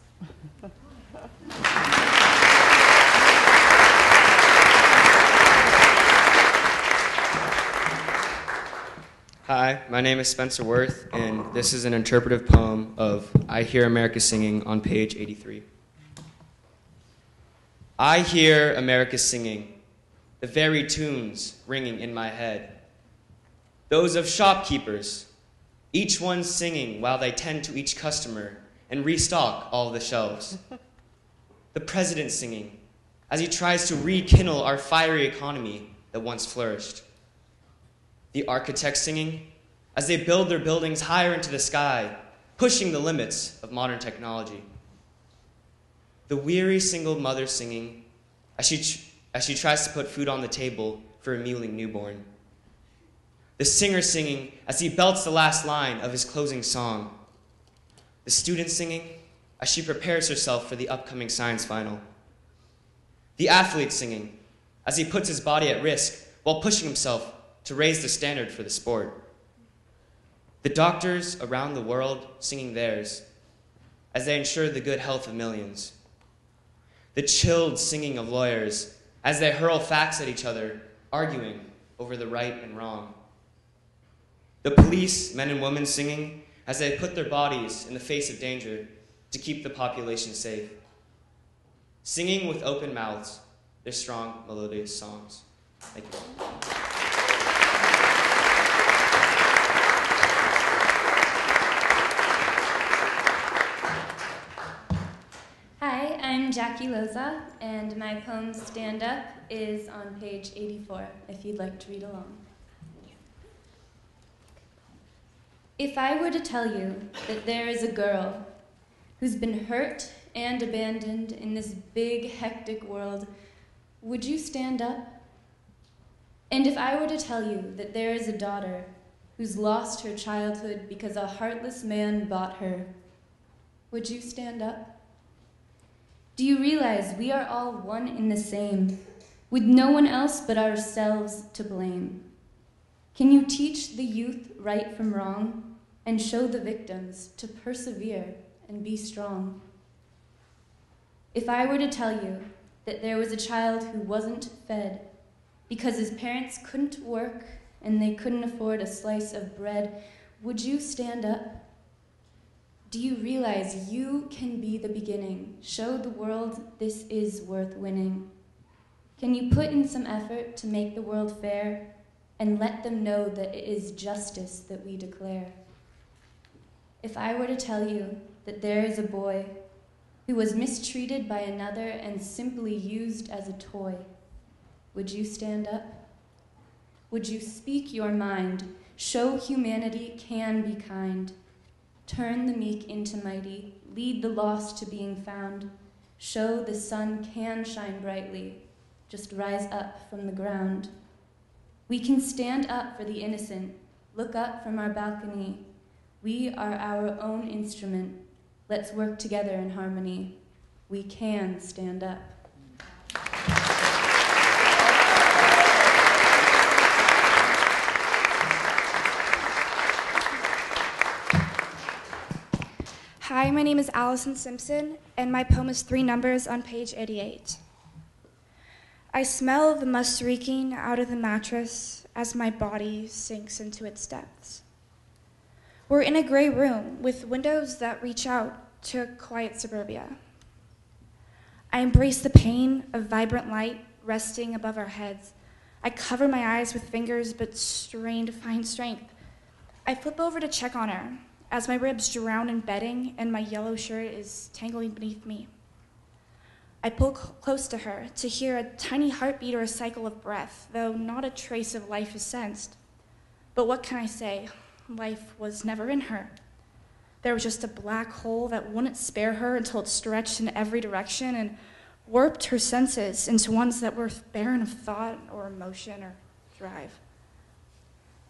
Hi, my name is Spencer Worth, and this is an interpretive poem of I Hear America Singing on page 83. I hear America singing, the very tunes ringing in my head. Those of shopkeepers, each one singing while they tend to each customer and restock all the shelves. The president singing as he tries to rekindle our fiery economy that once flourished. The architects singing as they build their buildings higher into the sky, pushing the limits of modern technology. The weary single mother singing as she tries to put food on the table for a mewling newborn. The singer singing as he belts the last line of his closing song. The student singing as she prepares herself for the upcoming science final. The athlete singing as he puts his body at risk while pushing himself to raise the standard for the sport. The doctors around the world singing theirs as they ensure the good health of millions. The chilled singing of lawyers as they hurl facts at each other, arguing over the right and wrong. The police, men and women singing as they put their bodies in the face of danger to keep the population safe. Singing with open mouths their strong, melodious songs. Thank you. Hi, I'm Jackie Loza, and my poem Stand Up is on page 84, if you'd like to read along. If I were to tell you that there is a girl who's been hurt and abandoned in this big, hectic world, would you stand up? And if I were to tell you that there is a daughter who's lost her childhood because a heartless man bought her, would you stand up? Do you realize we are all one in the same, with no one else but ourselves to blame? Can you teach the youth right from wrong and show the victims to persevere and be strong? If I were to tell you that there was a child who wasn't fed because his parents couldn't work and they couldn't afford a slice of bread, would you stand up? Do you realize you can be the beginning? Show the world this is worth winning. Can you put in some effort to make the world fair and let them know that it is justice that we declare? If I were to tell you that there is a boy who was mistreated by another and simply used as a toy, would you stand up? Would you speak your mind, show humanity can be kind, turn the meek into mighty, lead the lost to being found, show the sun can shine brightly, just rise up from the ground. We can stand up for the innocent, look up from our balcony. We are our own instrument. Let's work together in harmony. We can stand up. Hi, my name is Allison Simpson, and my poem is 3 numbers on page 88. I smell the musk reeking out of the mattress as my body sinks into its depths. We're in a gray room with windows that reach out to quiet suburbia. I embrace the pain of vibrant light resting above our heads. I cover my eyes with fingers but strain to find strength. I flip over to check on her as my ribs drown in bedding and my yellow shirt is tangling beneath me. I pull close to her to hear a tiny heartbeat or a cycle of breath, though not a trace of life is sensed. But what can I say? Life was never in her. There was just a black hole that wouldn't spare her until it stretched in every direction and warped her senses into ones that were barren of thought or emotion or drive.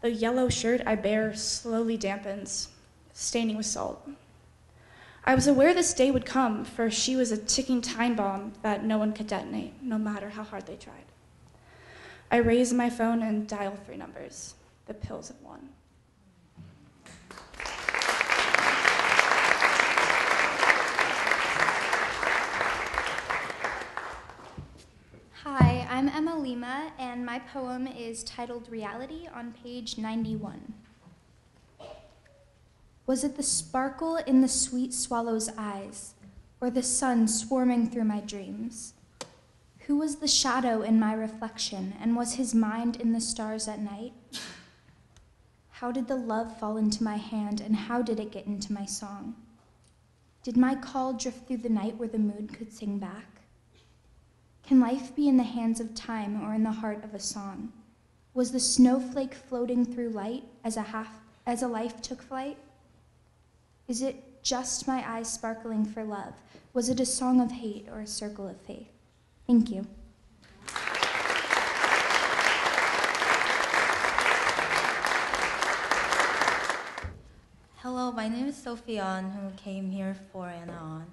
The yellow shirt I bear slowly dampens, staining with salt. I was aware this day would come, for she was a ticking time bomb that no one could detonate, no matter how hard they tried. I raise my phone and dial 3 numbers. The pills have won. Hi, I'm Emma Lima, and my poem is titled Reality on page 91. Was it the sparkle in the sweet swallow's eyes, or the sun swarming through my dreams? Who was the shadow in my reflection, and was his mind in the stars at night? How did the love fall into my hand, and how did it get into my song? Did my call drift through the night where the moon could sing back? Can life be in the hands of time or in the heart of a song? Was the snowflake floating through light as a life took flight? Is it just my eyes sparkling for love? Was it a song of hate or a circle of faith? Thank you. Hello, my name is Sofia, who came here for Anna On.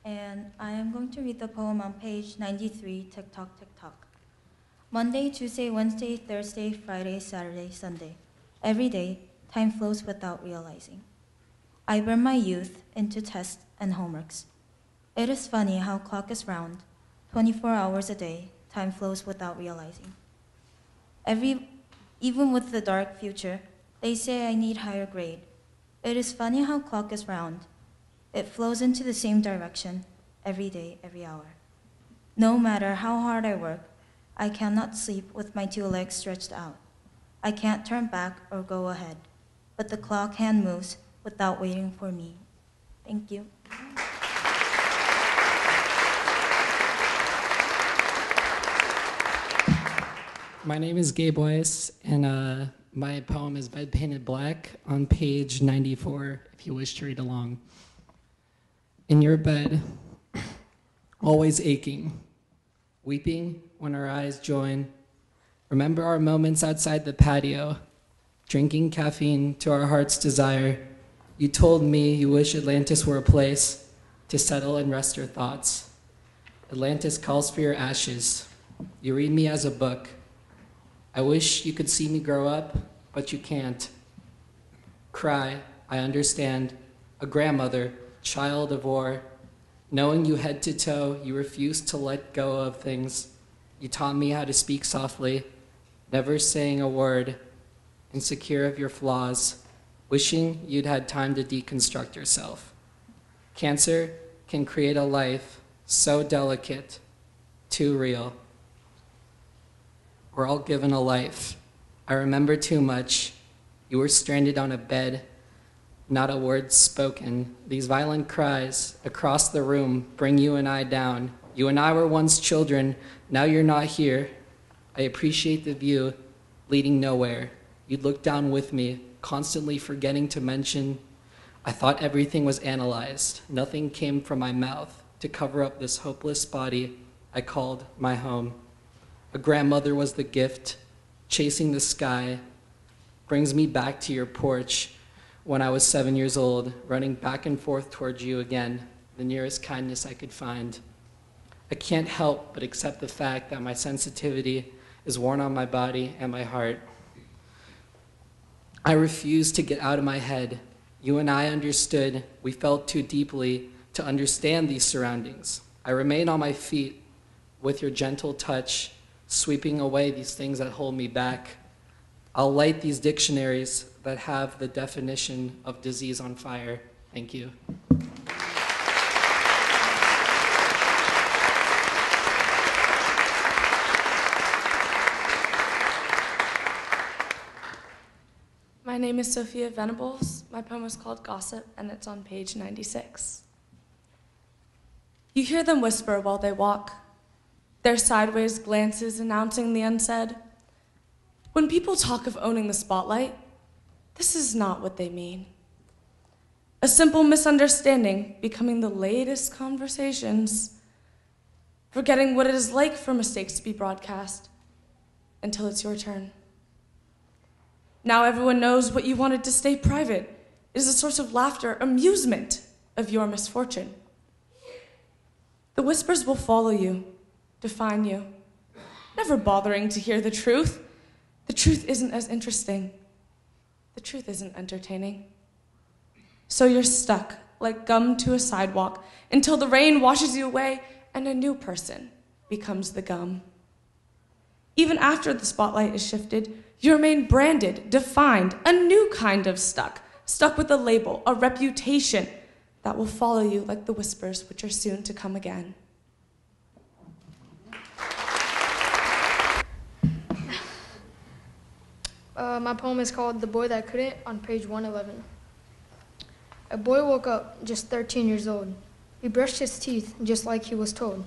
And I am going to read the poem on page 93, Tick Tock, Tick Tock. Monday, Tuesday, Wednesday, Thursday, Friday, Saturday, Sunday. Every day, time flows without realizing. I burn my youth into tests and homeworks. It is funny how clock is round. 24 hours a day, time flows without realizing. Even with the dark future, they say I need higher grade. It is funny how clock is round. It flows into the same direction, every day, every hour. No matter how hard I work, I cannot sleep with my 2 legs stretched out. I can't turn back or go ahead, but the clock hand moves without waiting for me. Thank you. My name is Gabe Weiss, and my poem is Bed Painted Black on page 94, if you wish to read along. In your bed, always aching, weeping when our eyes join. Remember our moments outside the patio, drinking caffeine to our heart's desire. You told me you wish Atlantis were a place to settle and rest your thoughts. Atlantis calls for your ashes. You read me as a book. I wish you could see me grow up, but you can't. Cry, I understand. A grandmother, child of war. Knowing you head to toe, you refused to let go of things. You taught me how to speak softly, never saying a word, insecure of your flaws, wishing you'd had time to deconstruct yourself. Cancer can create a life so delicate, too real. We're all given a life. I remember too much. You were stranded on a bed, not a word spoken. These violent cries across the room bring you and I down. You and I were once children, now you're not here. I appreciate the view leading nowhere. You'd look down with me, constantly forgetting to mention. I thought everything was analyzed. Nothing came from my mouth to cover up this hopeless body I called my home. A grandmother was the gift, chasing the sky, brings me back to your porch when I was 7 years old, running back and forth towards you again, the nearest kindness I could find. I can't help but accept the fact that my sensitivity is worn on my body and my heart. I refuse to get out of my head. You and I understood. We felt too deeply to understand these surroundings. I remain on my feet with your gentle touch, sweeping away these things that hold me back. I'll light these dictionaries that have the definition of disease on fire. Thank you. My name is Sofia Venables. My poem is called Gossip, and it's on page 96. You hear them whisper while they walk, their sideways glances announcing the unsaid. When people talk of owning the spotlight, this is not what they mean. A simple misunderstanding becoming the latest conversations, forgetting what it is like for mistakes to be broadcast until it's your turn. Now everyone knows what you wanted to stay private is a source of laughter, amusement of your misfortune. The whispers will follow you, define you, never bothering to hear the truth. The truth isn't as interesting. The truth isn't entertaining. So you're stuck like gum to a sidewalk until the rain washes you away and a new person becomes the gum. Even after the spotlight is shifted, you remain branded, defined, a new kind of stuck with a label, a reputation that will follow you like the whispers which are soon to come again. My poem is called The Boy That Couldn't on page 111. A boy woke up, just 13 years old. He brushed his teeth just like he was told.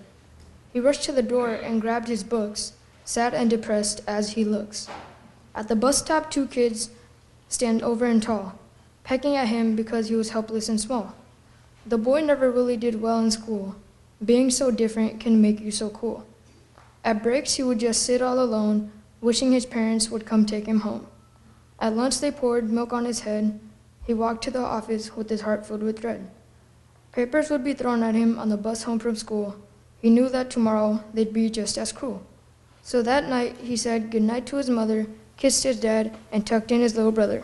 He rushed to the door and grabbed his books, sad and depressed as he looks. At the bus stop, 2 kids stand over and tall, pecking at him because he was helpless and small. The boy never really did well in school. Being so different can make you so cool. At breaks, he would just sit all alone, wishing his parents would come take him home. At lunch, they poured milk on his head. He walked to the office with his heart filled with dread. Papers would be thrown at him on the bus home from school. He knew that tomorrow they'd be just as cruel. So that night, he said goodnight to his mother, kissed his dad, and tucked in his little brother.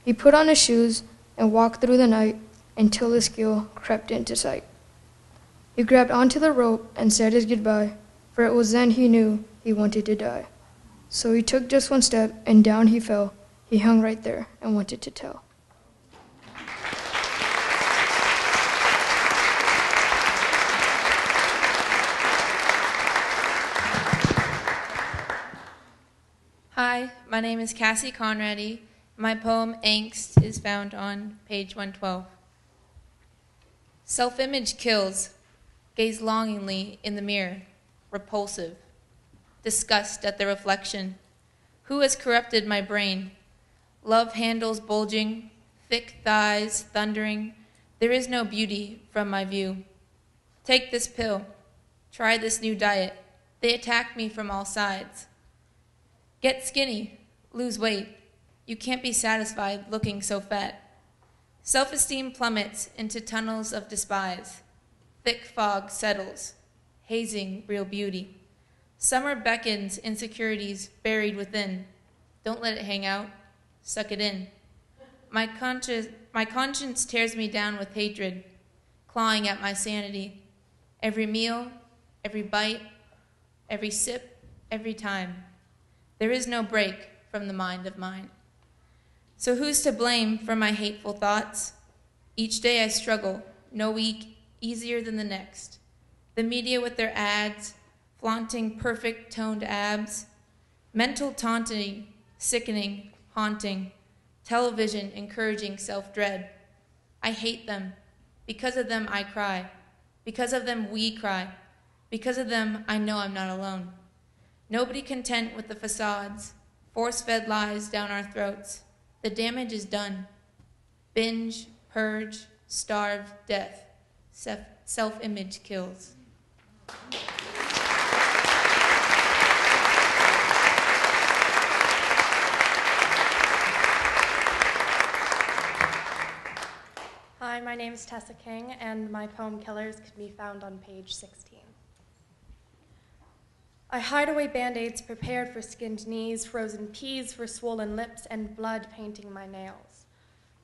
He put on his shoes and walked through the night until his skill crept into sight. He grabbed onto the rope and said his goodbye, for it was then he knew he wanted to die. So he took just one step, and down he fell. He hung right there and wanted to tell. Hi, my name is Cassie Conradi. My poem, Angst, is found on page 112. Self-image kills. Gaze longingly in the mirror. Repulsive. Disgust at the reflection. Who has corrupted my brain? Love handles bulging, thick thighs thundering. There is no beauty from my view. Take this pill. Try this new diet. They attack me from all sides. Get skinny. Lose weight. You can't be satisfied looking so fat. Self-esteem plummets into tunnels of despise. Thick fog settles, hazing real beauty. Summer beckons insecurities buried within. Don't let it hang out. Suck it in. My conscience tears me down with hatred, clawing at my sanity. Every meal, every bite, every sip, every time. There is no break from the mind of mine. So who's to blame for my hateful thoughts? Each day I struggle, no week easier than the next. The media with their ads, flaunting perfect toned abs. Mental taunting, sickening, haunting. Television encouraging self-dread. I hate them. Because of them I cry. Because of them we cry. Because of them I know I'm not alone. Nobody content with the facades. Force-fed lies down our throats. The damage is done. Binge, purge, starve, death. Self-image kills. Hi, my name is Tessa King, and my poem Killers can be found on page 16. I hide away Band-Aids prepared for skinned knees, frozen peas for swollen lips, and blood painting my nails.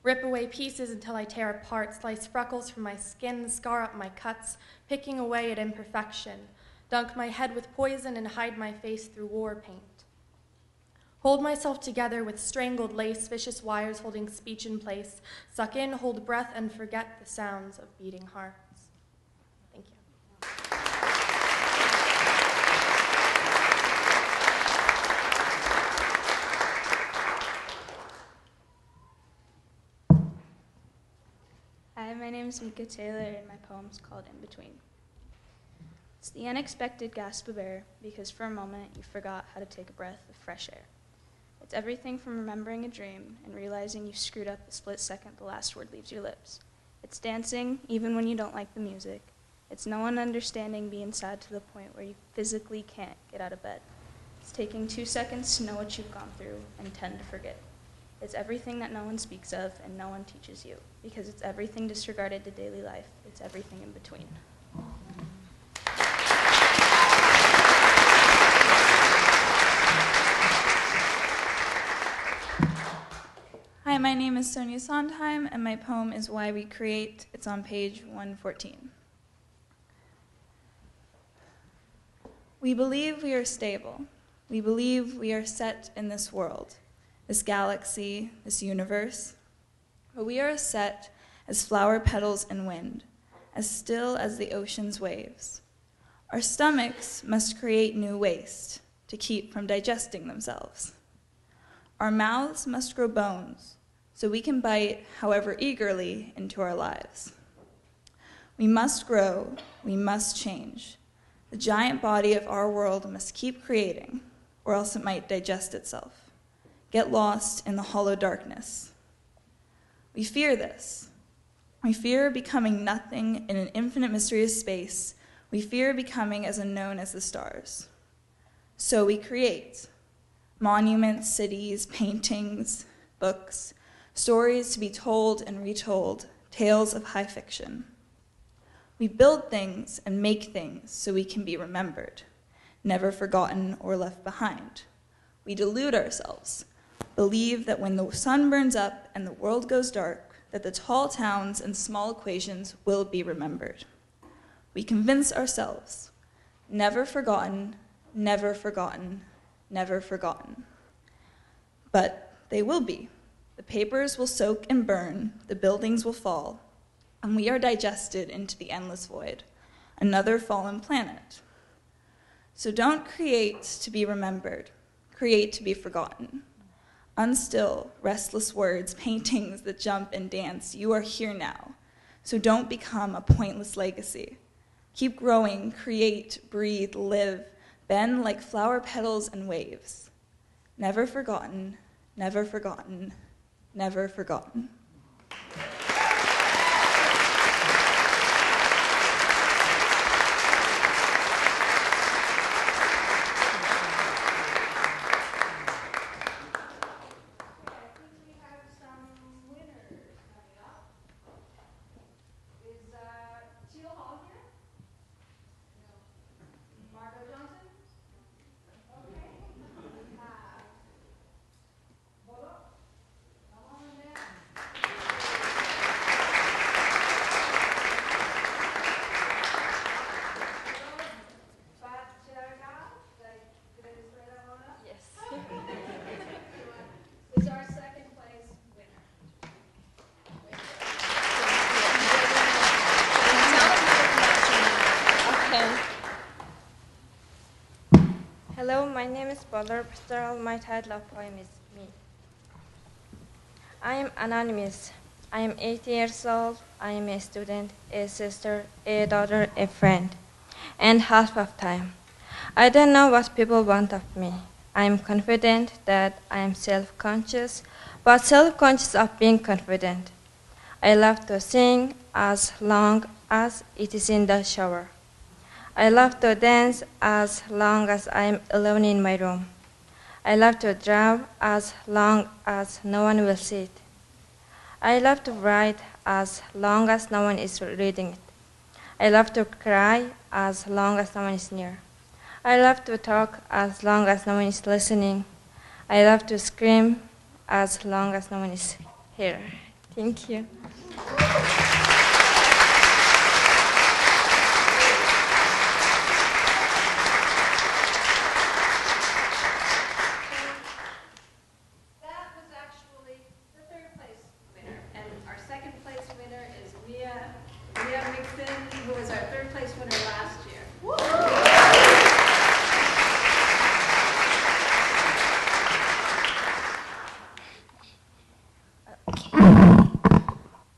Rip away pieces until I tear apart, slice freckles from my skin, scar up my cuts, picking away at imperfection, dunk my head with poison and hide my face through war paint. Hold myself together with strangled lace, vicious wires holding speech in place, suck in, hold breath, and forget the sounds of beating hearts. Thank you. Hi, my name is Mika Taylor, and my poem is called In Between. It's the unexpected gasp of air because for a moment you forgot how to take a breath of fresh air. It's everything from remembering a dream and realizing you screwed up the split second the last word leaves your lips. It's dancing even when you don't like the music. It's no one understanding being sad to the point where you physically can't get out of bed. It's taking 2 seconds to know what you've gone through and 10 to forget. It's everything that no one speaks of and no one teaches you, because it's everything disregarded to daily life. It's everything in between. Hi, my name is Sonia Sondheim, and my poem is Why We Create. It's on page 114. We believe we are stable. We believe we are set in this world, this galaxy, this universe. But we are as set as flower petals in wind, as still as the ocean's waves. Our stomachs must create new waste to keep from digesting themselves. Our mouths must grow bones so we can bite, however eagerly, into our lives. We must grow, we must change. The giant body of our world must keep creating, or else it might digest itself, get lost in the hollow darkness. We fear this. We fear becoming nothing in an infinite mysterious space. We fear becoming as unknown as the stars. So we create monuments, cities, paintings, books, stories to be told and retold, tales of high fiction. We build things and make things so we can be remembered, never forgotten or left behind. We delude ourselves, believe that when the sun burns up and the world goes dark, that the tall towns and small equations will be remembered. We convince ourselves, never forgotten, never forgotten, never forgotten. But they will be. The papers will soak and burn, the buildings will fall, and we are digested into the endless void, another fallen planet. So don't create to be remembered, create to be forgotten. Unstill, restless words, paintings that jump and dance, you are here now. So don't become a pointless legacy. Keep growing, create, breathe, live, bend like flower petals and waves. Never forgotten, never forgotten, never forgotten. Hello, my name is Butler Pastoral. My title of poem is Me. I am anonymous. I am 8 years old. I am a student, a sister, a daughter, a friend, and half of time. I don't know what people want of me. I am confident that I am self-conscious, but self-conscious of being confident. I love to sing as long as it is in the shower. I love to dance as long as I am alone in my room. I love to drive as long as no one will see it. I love to write as long as no one is reading it. I love to cry as long as no one is near. I love to talk as long as no one is listening. I love to scream as long as no one is here. Thank you.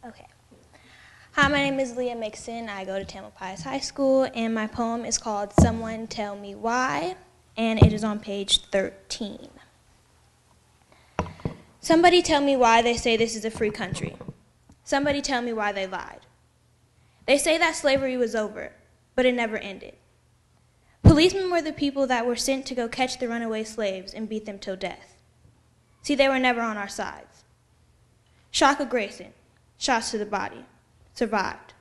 Okay. Mixon. I go to Tamalpais High School, and my poem is called Someone Tell Me Why, and it is on page 13. Somebody tell me why they say this is a free country. Somebody tell me why they lied. They say that slavery was over, but it never ended. Policemen were the people that were sent to go catch the runaway slaves and beat them till death. See, they were never on our sides. Shaka Grayson, shots to the body, survived.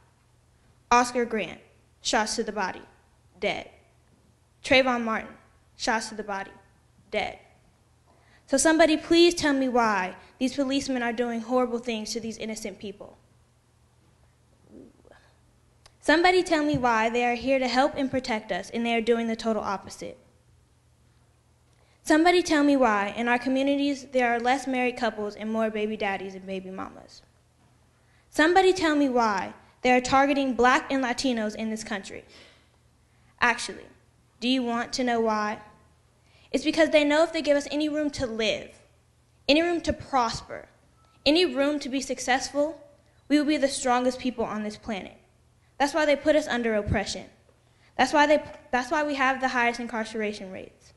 Oscar Grant, shots to the body, dead. Trayvon Martin, shots to the body, dead. So somebody please tell me why these policemen are doing horrible things to these innocent people. Somebody tell me why they are here to help and protect us and they are doing the total opposite. Somebody tell me why in our communities there are less married couples and more baby daddies and baby mamas. Somebody tell me why they are targeting Black and Latinos in this country. Actually, do you want to know why? It's because they know if they give us any room to live, any room to prosper, any room to be successful, we will be the strongest people on this planet. That's why they put us under oppression. That's why we have the highest incarceration rates.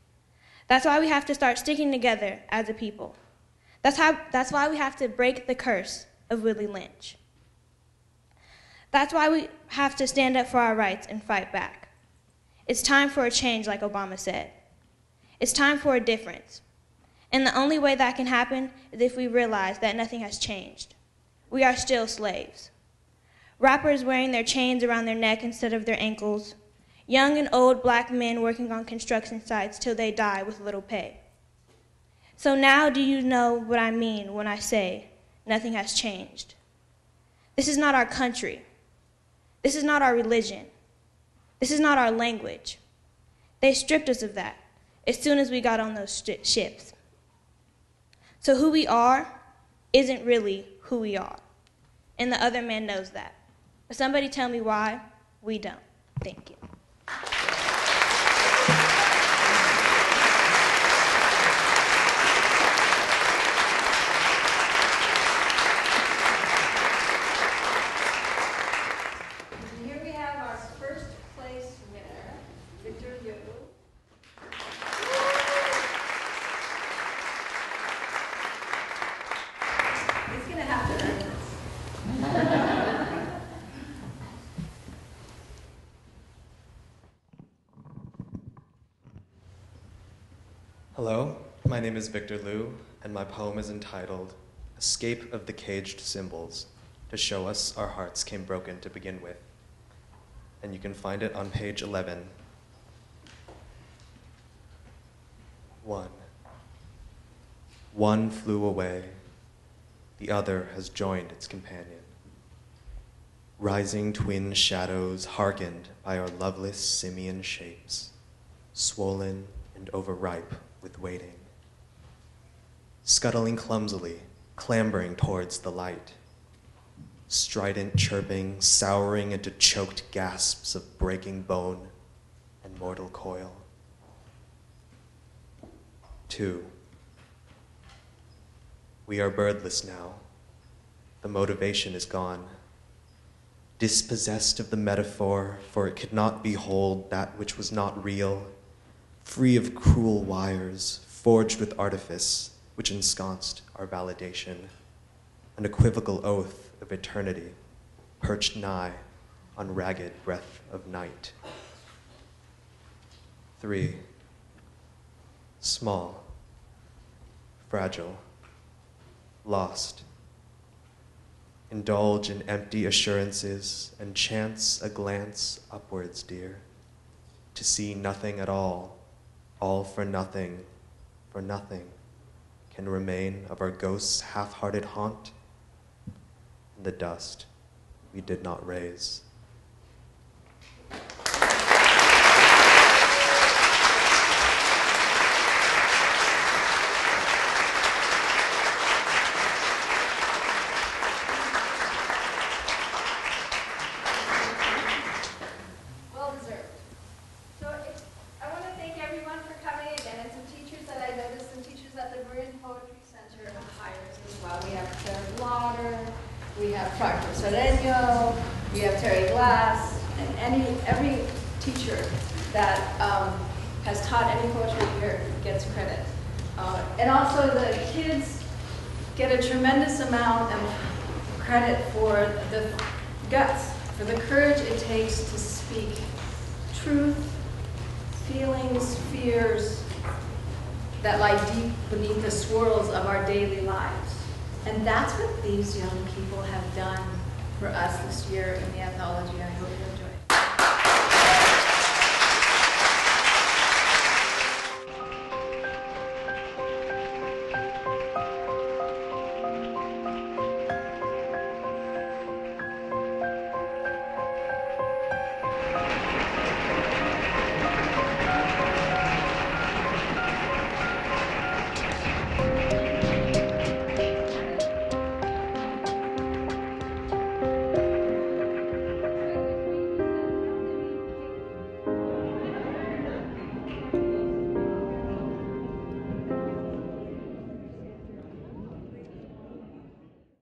That's why we have to start sticking together as a people. That's why we have to break the curse of Willie Lynch. That's why we have to stand up for our rights and fight back. It's time for a change, like Obama said. It's time for a difference. And the only way that can happen is if we realize that nothing has changed. We are still slaves. Rappers wearing their chains around their neck instead of their ankles. Young and old Black men working on construction sites till they die with little pay. So now do you know what I mean when I say nothing has changed? This is not our country. This is not our religion. This is not our language. They stripped us of that as soon as we got on those ships. So who we are isn't really who we are. And the other man knows that. But somebody tell me why we don't. Thank you. Here we have our first place winner, Victor Liu. He's going to have to earn this. Hello, my name is Victor Liu, and my poem is entitled Escape of the Caged Symbols, to show us our hearts came broken to begin with. And you can find it on page 11. 1. One flew away, the other has joined its companion. Rising twin shadows hearkened by our loveless simian shapes, swollen and overripe with waiting. Scuttling clumsily, clambering towards the light. Strident chirping, souring into choked gasps of breaking bone and mortal coil. 2. We are birdless now. The motivation is gone. Dispossessed of the metaphor, for it could not behold that which was not real, free of cruel wires, forged with artifice, which ensconced our validation, an equivocal oath of eternity, perched nigh on ragged breath of night. 3. Small, fragile, lost. Indulge in empty assurances and chance a glance upwards, dear, to see nothing at all for nothing can remain of our ghost's half-hearted haunt, and the dust we did not raise. Well deserved. So I want to thank everyone for coming again, and some teachers that I noticed, some teachers at the Marin Poetry Center have hired as well. We have Claire Blotter, we have Proctor Sereno, we have Terry class, and every teacher that has taught any poetry here gets credit. And also the kids get a tremendous amount of credit for the guts, for the courage it takes to speak truth, feelings, fears that lie deep beneath the swirls of our daily lives. And that's what these young people have done for us this year in the anthology. I hope you enjoy.